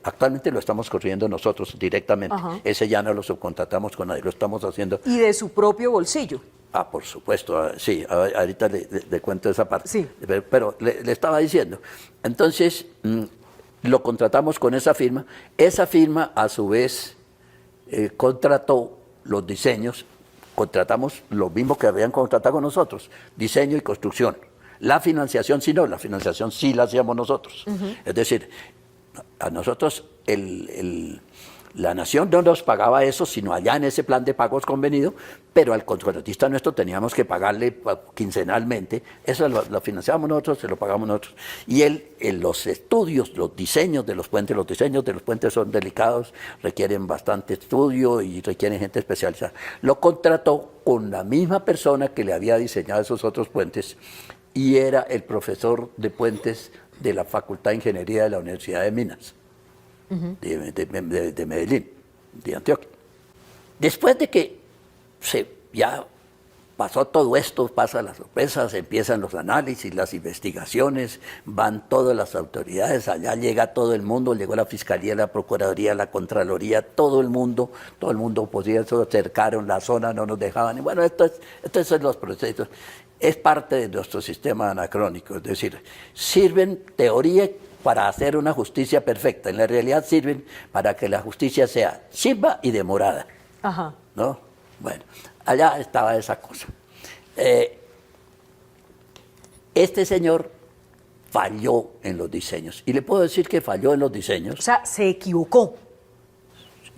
Actualmente lo estamos construyendo nosotros directamente. Ajá. Ese ya no lo subcontratamos con nadie, lo estamos haciendo. Y de su propio bolsillo. Ah, por supuesto, sí, ahorita le cuento esa parte. Sí. Pero le estaba diciendo. Entonces, lo contratamos con esa firma. Esa firma, a su vez, contrató los diseños. Contratamos lo mismo que habían contratado con nosotros, diseño y construcción. La financiación sí no, la financiación sí la hacíamos nosotros. Es decir, a nosotros la nación no nos pagaba eso, sino allá en ese plan de pagos convenido, pero al contratista nuestro teníamos que pagarle quincenalmente. Eso lo financiamos nosotros, se lo pagamos nosotros. Y los estudios, los diseños de los puentes son delicados, requieren bastante estudio y requieren gente especializada. Lo contrató con la misma persona que le había diseñado esos otros puentes, y era el profesor de puentes de la Facultad de Ingeniería de la Universidad de Minas. De Medellín, de Antioquia. Después de que ya pasó todo esto, pasan las sorpresas, empiezan los análisis, las investigaciones, van todas las autoridades, allá llega todo el mundo, llegó la Fiscalía, la Procuraduría, la Contraloría, todo el mundo podía, eso cercaron la zona, no nos dejaban. Y bueno, estos son los procesos. Es parte de nuestro sistema anacrónico, es decir, sirven teoría para hacer una justicia perfecta. En la realidad sirven para que la justicia sea chimba y demorada. Ajá. ¿No? Bueno, allá estaba esa cosa. Este señor falló en los diseños. Y le puedo decir que falló en los diseños. O sea, se equivocó.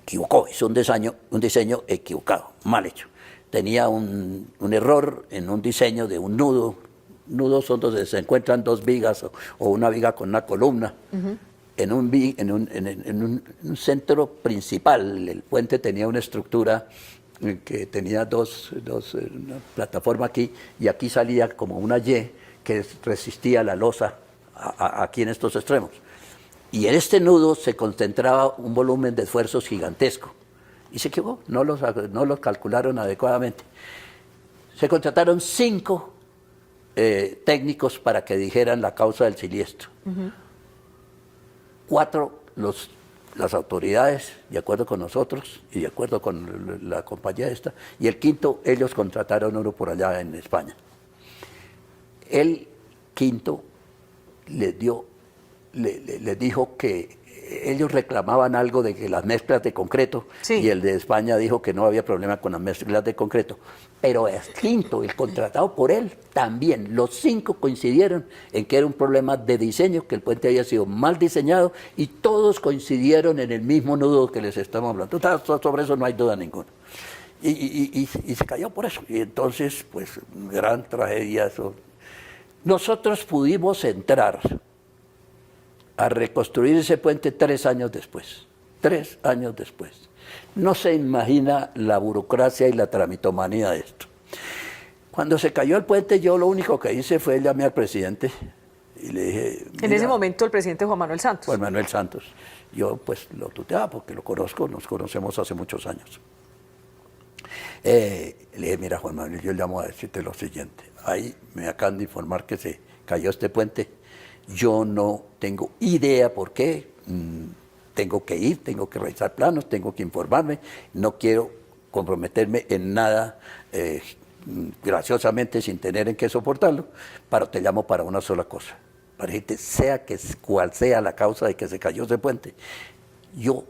Equivocó, hizo un diseño equivocado, mal hecho. Tenía un error en un diseño de un nudo. Nudos son donde se encuentran dos vigas o una viga con una columna. En un centro principal, el puente tenía una estructura que tenía una plataforma aquí, y aquí salía como una Y que resistía la losa aquí en estos extremos. Y en este nudo se concentraba un volumen de esfuerzos gigantesco. Y se equivocó, no los calcularon adecuadamente. Se contrataron 5 técnicos para que dijeran la causa del siniestro. 4 las autoridades, de acuerdo con nosotros y de acuerdo con la compañía esta, y el 5 ellos contrataron uno por allá en España. El 5 les dijo que ellos reclamaban algo de que las mezclas de concreto, sí, y el de España dijo que no había problema con las mezclas de concreto. Pero el 5, el contratado por él, también, los 5 coincidieron en que era un problema de diseño, que el puente había sido mal diseñado, y todos coincidieron en el mismo nudo que les estamos hablando. Sobre eso no hay duda ninguna. Y se cayó por eso. Y entonces, pues, gran tragedia eso. Nosotros pudimos entrar a reconstruir ese puente 3 años después. 3 años después. No se imagina la burocracia y la tramitomanía de esto. Cuando se cayó el puente, yo lo único que hice fue llamar al presidente y le dije... En ese momento el presidente Juan Manuel Santos. Juan Manuel Santos. Yo pues lo tuteaba porque lo conozco, nos conocemos hace muchos años. Le dije, mira Juan Manuel, yo llamo a decirte lo siguiente. Ahí me acaban de informar que se cayó este puente. Yo no tengo idea por qué. Tengo que ir, tengo que revisar planos, tengo que informarme. No quiero comprometerme en nada graciosamente sin tener en qué soportarlo, pero te llamo para una sola cosa. Para decirte, cual sea la causa de que se cayó ese puente, yo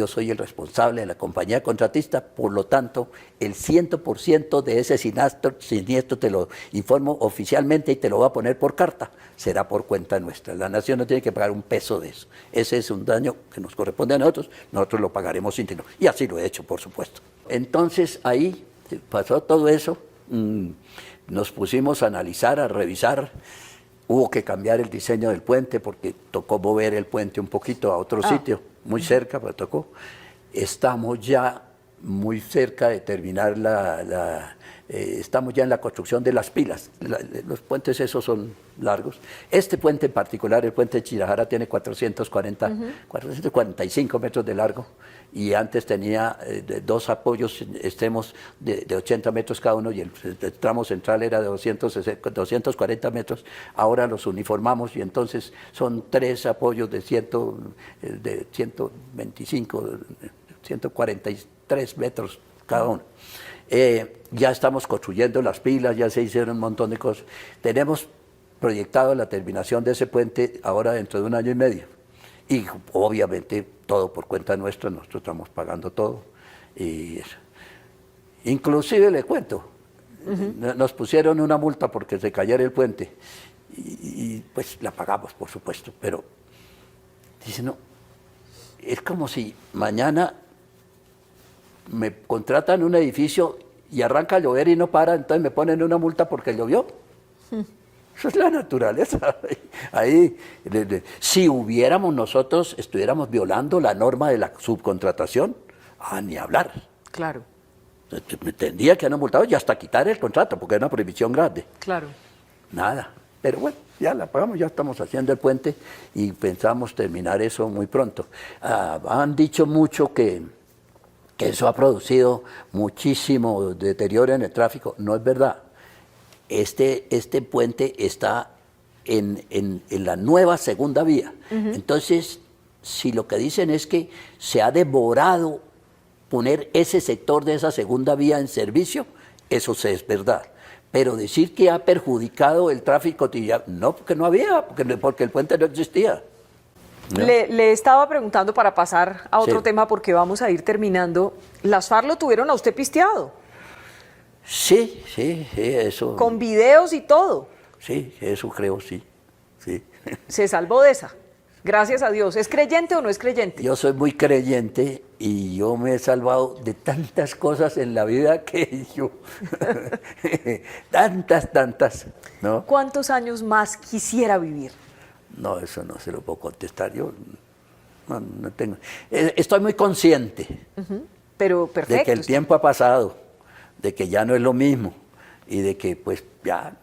soy el responsable de la compañía contratista, por lo tanto, el 100% de ese siniestro te lo informo oficialmente y te lo voy a poner por carta, será por cuenta nuestra. La nación no tiene que pagar un peso de eso. Ese es un daño que nos corresponde a nosotros lo pagaremos íntegro. Y así lo he hecho, por supuesto. Entonces, ahí pasó todo eso, nos pusimos a analizar, a revisar. Hubo que cambiar el diseño del puente porque tocó mover el puente un poquito a otro sitio, muy cerca, pero tocó. Estamos ya muy cerca de terminar estamos ya en la construcción de las pilas. Los puentes esos son largos. Este puente en particular, el puente de Chirajara, tiene 445 metros de largo, y antes tenía 2 apoyos extremos de 80 metros cada uno, y el tramo central era de 240 metros. Ahora los uniformamos y entonces son 3 apoyos de 125, 143 metros cada uno. Ya estamos construyendo las pilas, ya se hicieron un montón de cosas. Tenemos proyectado la terminación de ese puente ahora dentro de 1 año y medio. Y obviamente todo por cuenta nuestra, nosotros estamos pagando todo. Y eso. Inclusive le cuento, nos pusieron una multa porque se cayera el puente. Y pues la pagamos, por supuesto, pero dice, no, es como si mañana me contratan un edificio y arranca a llover y no para, entonces me ponen una multa porque llovió. Eso es la naturaleza. Ahí, si nosotros estuviéramos violando la norma de la subcontratación, ni hablar. Claro. Me tendría que haber multado y hasta quitar el contrato, porque es una prohibición grande. Claro. Nada. Pero bueno, ya la pagamos, ya estamos haciendo el puente y pensamos terminar eso muy pronto. Han dicho mucho que eso ha producido muchísimo deterioro en el tráfico. No es verdad. Este puente está en la nueva segunda vía. Entonces, si lo que dicen es que se ha demorado poner ese sector de esa segunda vía en servicio, eso sí es verdad. Pero decir que ha perjudicado el tráfico cotidiano, no, porque no había, porque el puente no existía. ¿No? Le estaba preguntando para pasar a otro Sí. tema porque vamos a ir terminando. Las FARC lo tuvieron a usted pisteado, Sí, eso. con videos y todo. Sí, eso creo, sí. Se salvó de esa. Gracias a Dios. ¿Es creyente o no es creyente? Yo soy muy creyente y yo me he salvado de tantas cosas en la vida que yo... tantas, ¿no? ¿Cuántos años más quisiera vivir? No, eso no se lo puedo contestar. Yo no tengo... Estoy muy consciente Pero de perfecto. que el tiempo ha pasado, de que ya no es lo mismo y de que pues ya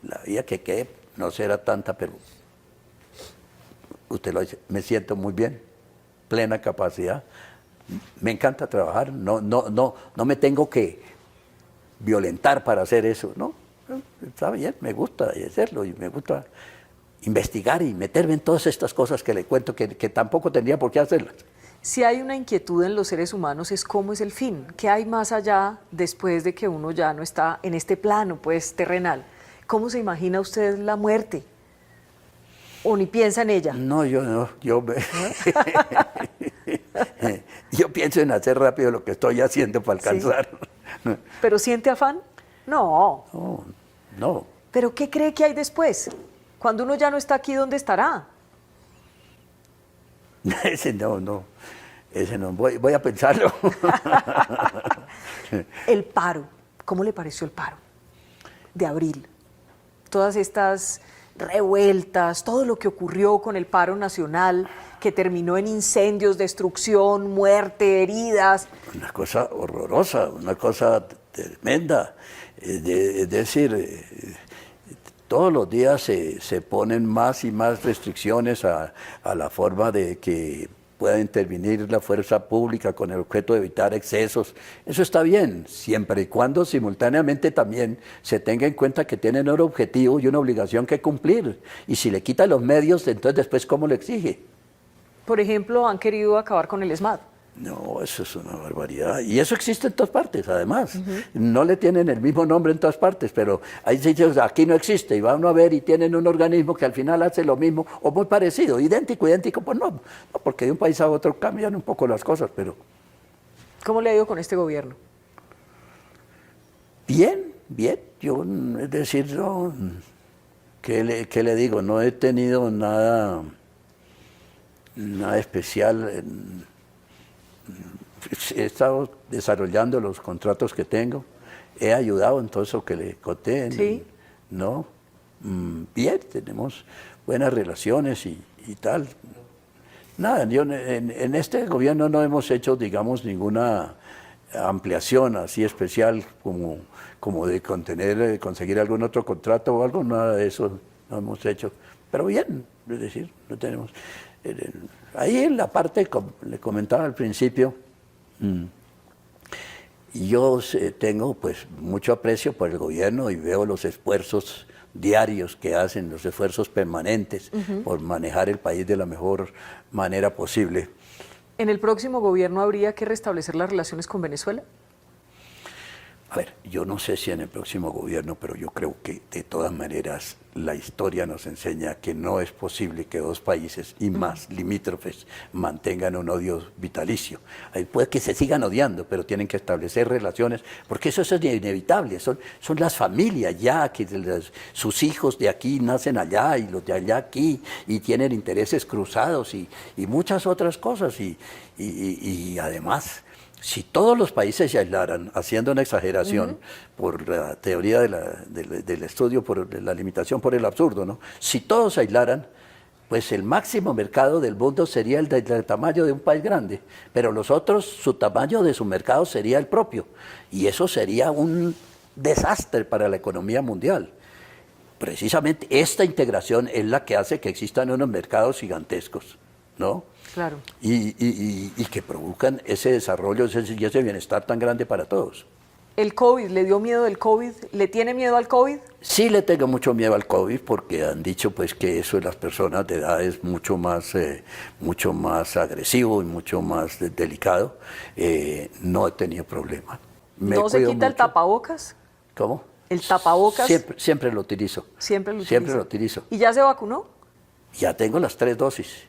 la vida que quede no será tanta, pero usted lo dice, me siento muy bien, plena capacidad, me encanta trabajar, no me tengo que violentar para hacer eso, no, está bien, me gusta hacerlo y me gusta investigar y meterme en todas estas cosas que le cuento que tampoco tendría por qué hacerlas. Si hay una inquietud en los seres humanos es cómo es el fin, qué hay más allá después de que uno ya no está en este plano pues terrenal. ¿Cómo se imagina usted la muerte? ¿O ni piensa en ella? No, yo pienso en hacer rápido lo que estoy haciendo para alcanzar. Sí. ¿Pero siente afán? No. No. ¿Pero qué cree que hay después? Cuando uno ya no está aquí, ¿dónde estará? Ese no, voy a pensarlo. El paro, ¿cómo le pareció el paro de abril? Todas estas revueltas, todo lo que ocurrió con el paro nacional, que terminó en incendios, destrucción, muerte, heridas. Una cosa horrorosa, una cosa tremenda. Es decir, todos los días se ponen más y más restricciones a la forma de que pueda intervenir la fuerza pública con el objeto de evitar excesos. Eso está bien, siempre y cuando simultáneamente también se tenga en cuenta que tienen un objetivo y una obligación que cumplir. Y si le quita los medios, entonces después ¿cómo lo exige? Por ejemplo, han querido acabar con el ESMAD. No, eso es una barbaridad. Y eso existe en todas partes, además. No le tienen el mismo nombre en todas partes, pero hay sitios, aquí no existe, y va uno a ver y tienen un organismo que al final hace lo mismo, o muy parecido, idéntico, pues no, porque de un país a otro cambian un poco las cosas, pero... ¿Cómo le ha ido con este gobierno? Bien, yo, es decir, no, ¿qué le digo? No he tenido nada especial. He estado desarrollando los contratos que tengo, he ayudado en todo eso que le conté, ¿Sí? ¿no? Bien, tenemos buenas relaciones y tal. Nada, en este gobierno no hemos hecho, digamos, ninguna ampliación así especial como de conseguir algún otro contrato o algo, nada de eso no hemos hecho. Pero bien, es decir, no tenemos... Ahí en la parte, como le comentaba al principio, yo tengo pues mucho aprecio por el gobierno y veo los esfuerzos diarios que hacen, los esfuerzos permanentes por manejar el país de la mejor manera posible. ¿En el próximo gobierno habría que restablecer las relaciones con Venezuela? A ver, yo no sé si en el próximo gobierno, pero yo creo que de todas maneras la historia nos enseña que no es posible que dos países y más limítrofes mantengan un odio vitalicio. Ahí puede que se sigan odiando, pero tienen que establecer relaciones, porque eso es inevitable, son las familias ya, que sus hijos de aquí nacen allá y los de allá aquí, y tienen intereses cruzados y muchas otras cosas, y además... Si todos los países se aislaran, haciendo una exageración por la teoría del estudio, por la limitación por el absurdo, ¿no? Si todos se aislaran, pues el máximo mercado del mundo sería el del tamaño de un país grande, pero los otros, su tamaño de su mercado sería el propio, y eso sería un desastre para la economía mundial. Precisamente esta integración es la que hace que existan unos mercados gigantescos, ¿no? Claro. Y que provocan ese desarrollo y ese bienestar tan grande para todos. ¿El COVID, le dio miedo del COVID? ¿Le tiene miedo al COVID? Sí le tengo mucho miedo al COVID porque han dicho pues que eso en las personas de edad es mucho más agresivo y mucho más delicado. No he tenido problema. ¿No se quita el tapabocas? ¿Cómo? El tapabocas. Siempre lo utilizo. Siempre lo Siempre utiliza. lo utilizo. ¿Y ya se vacunó? Ya tengo las 3 dosis.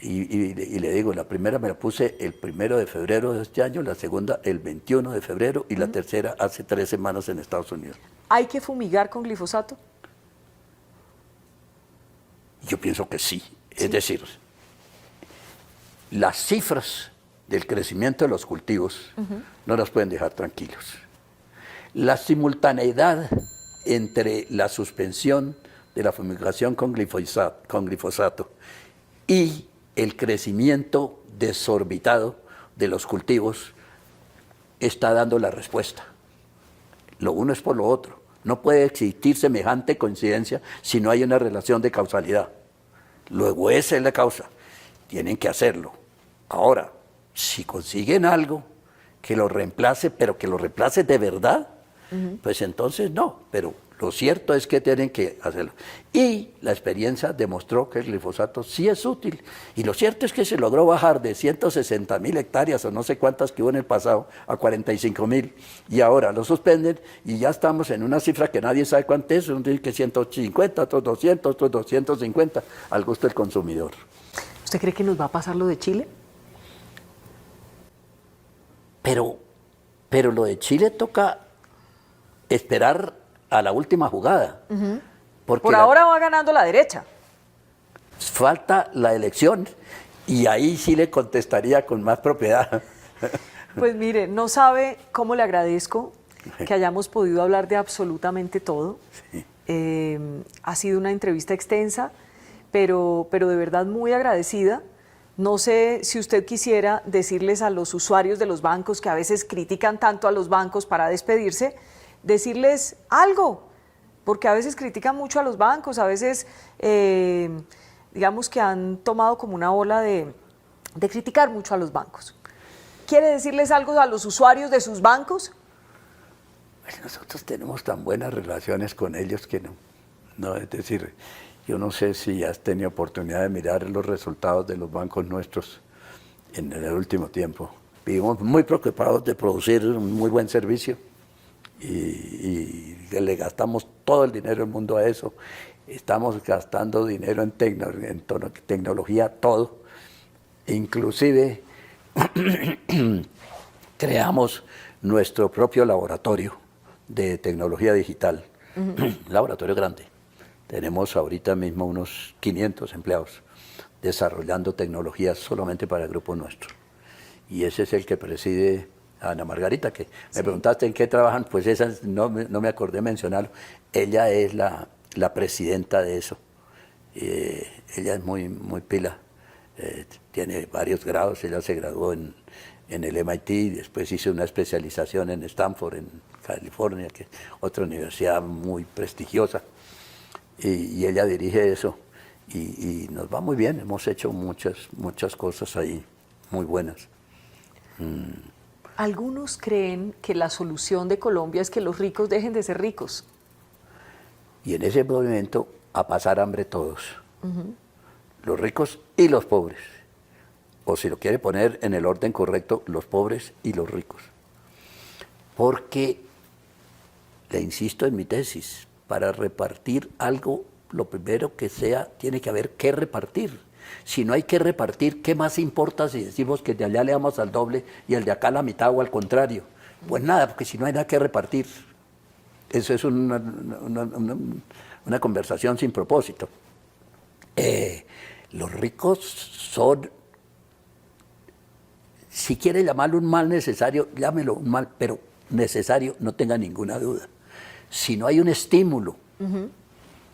Y le digo, la primera me la puse el 1 de febrero de este año, la segunda el 21 de febrero y la tercera hace 3 semanas en Estados Unidos. ¿Hay que fumigar con glifosato? Yo pienso que sí. Es decir, las cifras del crecimiento de los cultivos no nos pueden dejar tranquilos. La simultaneidad entre la suspensión de la fumigación con glifosato y el crecimiento desorbitado de los cultivos está dando la respuesta. Lo uno es por lo otro. No puede existir semejante coincidencia si no hay una relación de causalidad. Luego esa es la causa. Tienen que hacerlo. Ahora, si consiguen algo que lo reemplace, pero que lo reemplace de verdad, pues entonces no. Pero lo cierto es que tienen que hacerlo. Y la experiencia demostró que el glifosato sí es útil. Y lo cierto es que se logró bajar de 160.000 hectáreas o no sé cuántas que hubo en el pasado a 45.000. Y ahora lo suspenden y ya estamos en una cifra que nadie sabe cuánto es. Uno dice que 150, otros 200, otros 250, al gusto del consumidor. ¿Usted cree que nos va a pasar lo de Chile? Pero lo de Chile toca esperar a la última jugada. Porque Por ahora va ganando la derecha. falta la elección y ahí sí le contestaría con más propiedad. Pues mire, no sabe cómo le agradezco que hayamos podido hablar de absolutamente todo. Sí. Ha sido una entrevista extensa, pero de verdad muy agradecida. No sé si usted quisiera decirles a los usuarios de los bancos que a veces critican tanto a los bancos para despedirse, decirles algo, porque a veces critican mucho a los bancos, a veces digamos que han tomado como una ola de criticar mucho a los bancos. ¿Quiere decirles algo a los usuarios de sus bancos? Pues nosotros tenemos tan buenas relaciones con ellos que no, es decir, yo no sé si has tenido oportunidad de mirar los resultados de los bancos nuestros en el último tiempo. Vivimos muy preocupados de producir un muy buen servicio y le gastamos todo el dinero del mundo a eso. Estamos gastando dinero en tecnología, todo. Inclusive creamos nuestro propio laboratorio de tecnología digital, laboratorio grande. Tenemos ahorita mismo unos 500 empleados desarrollando tecnologías solamente para el grupo nuestro. Y ese es el que preside Ana Margarita, que me preguntaste en qué trabajan, pues esa no me acordé mencionarlo. Ella es la presidenta de eso. Ella es muy pila, tiene varios grados, ella se graduó en el MIT, después hizo una especialización en Stanford, en California, que es otra universidad muy prestigiosa. Y ella dirige eso y nos va muy bien, hemos hecho muchas cosas ahí muy buenas. Algunos creen que la solución de Colombia es que los ricos dejen de ser ricos. Y en ese movimiento a pasar hambre todos, los ricos y los pobres, o si lo quiere poner en el orden correcto, los pobres y los ricos. Porque, le insisto en mi tesis, para repartir algo, lo primero que sea, tiene que haber que repartir. Si no hay que repartir, ¿qué más importa si decimos que de allá le damos al doble y el de acá la mitad o al contrario? Pues nada, porque si no hay nada que repartir. Eso es una conversación sin propósito. Los ricos son, si quiere llamarlo un mal necesario, llámelo un mal, pero necesario, no tenga ninguna duda. Si no hay un estímulo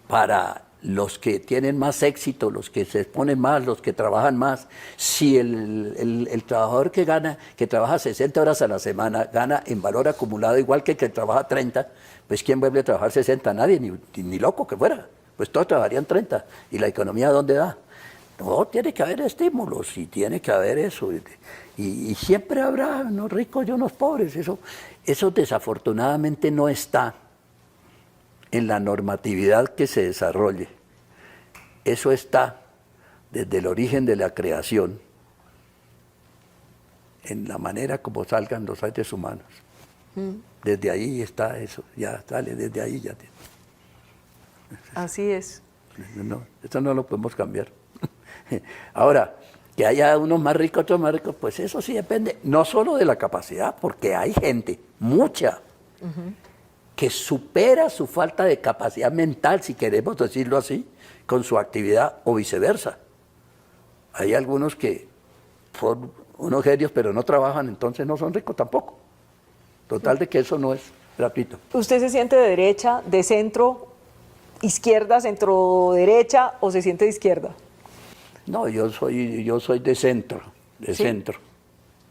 para los que tienen más éxito, los que se exponen más, los que trabajan más, si el trabajador que trabaja 60 horas a la semana, gana en valor acumulado igual que el que trabaja 30, pues ¿quién vuelve a trabajar 60? Nadie, ni loco que fuera. Pues todos trabajarían 30. ¿Y la economía dónde da? No, tiene que haber estímulos y tiene que haber eso. Y siempre habrá unos ricos y unos pobres. Eso desafortunadamente no está en la normatividad que se desarrolle. Eso está desde el origen de la creación, en la manera como salgan los seres humanos. Desde ahí está eso, ya sale, desde ahí ya. Así es. No, eso no lo podemos cambiar. Ahora, que haya unos más ricos, otros más ricos, pues eso sí depende, no solo de la capacidad, porque hay gente, mucha, que supera su falta de capacidad mental, si queremos decirlo así, con su actividad o viceversa. Hay algunos que son unos genios, pero no trabajan, entonces no son ricos tampoco. Total de que eso no es gratuito. ¿Usted se siente de derecha, de centro, izquierda, centro derecha o se siente de izquierda? No, yo soy de centro, de ¿Sí? centro.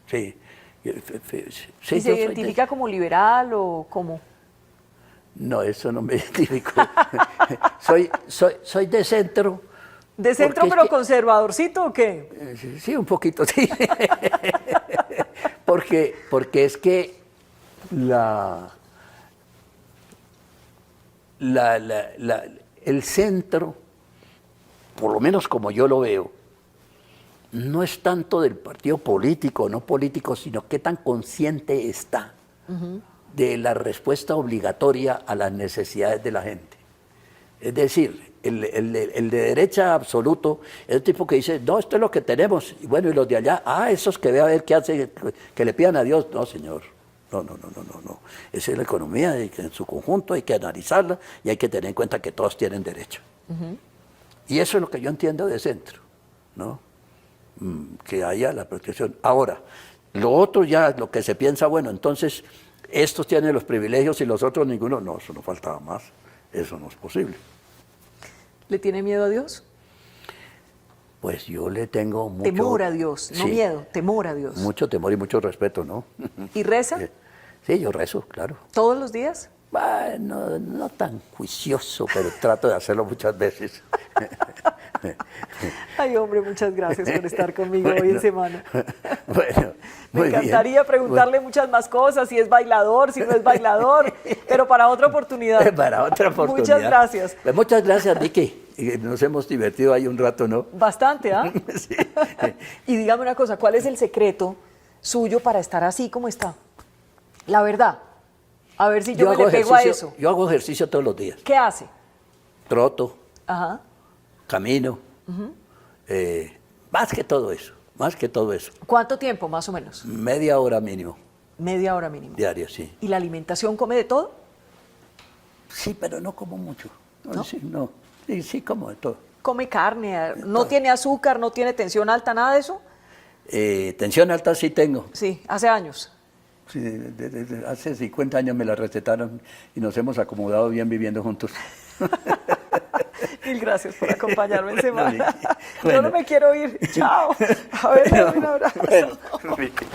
Sí. Sí, ¿Y se identifica como liberal o cómo? No, eso no me identifico. soy de centro. ¿De centro porque pero es que, conservadorcito o qué? sí, un poquito, sí. porque es que el centro, por lo menos como yo lo veo, no es tanto del partido político o no político, sino qué tan consciente está de la respuesta obligatoria a las necesidades de la gente. Es decir, el de derecha absoluto es el tipo que dice, no, esto es lo que tenemos, y bueno, y los de allá, esos que ve a ver qué hace, que le pidan a Dios. No, señor, no. Esa es la economía, y que en su conjunto hay que analizarla y hay que tener en cuenta que todos tienen derecho. Y eso es lo que yo entiendo de centro, ¿no? Que haya la protección. Ahora, lo otro ya, lo que se piensa, bueno, entonces, estos tienen los privilegios y los otros ninguno. No, eso no faltaba más. Eso no es posible. ¿Le tiene miedo a Dios? Pues yo le tengo mucho... Temor a Dios, no sí, miedo, temor a Dios. Mucho temor y mucho respeto, ¿no? ¿Y reza? Sí, yo rezo, claro. ¿Todos los días? Bueno, no tan juicioso, pero trato de hacerlo muchas veces. Ay, hombre, muchas gracias por estar conmigo hoy en Semana. Bueno, Me encantaría preguntarle muchas más cosas, si es bailador, si no es bailador, pero para otra oportunidad. Para otra oportunidad. Muchas gracias. Pues muchas gracias, Vicky. Nos hemos divertido ahí un rato, ¿no? Bastante, ¿ah? Sí. Y dígame una cosa, ¿cuál es el secreto suyo para estar así como está? La verdad. A ver si yo me le pego a eso. Yo hago ejercicio todos los días. ¿Qué hace? Troto, Ajá. camino, más que todo eso, ¿Cuánto tiempo, más o menos? Media hora mínimo, Media hora mínimo. diario, sí. ¿Y la alimentación come de todo? Sí, pero no como mucho. ¿No? Sí, no. Sí, como de todo. ¿Come carne? ¿No tiene azúcar? ¿No tiene tensión alta? ¿Nada de eso? Tensión alta sí tengo. Sí, hace años. Sí, desde hace 50 años me la recetaron y nos hemos acomodado bien viviendo juntos. Mil gracias por acompañarme en Semana. Vicky. Yo no me quiero ir. Chao. A ver, dame un abrazo. Bueno, Vicky.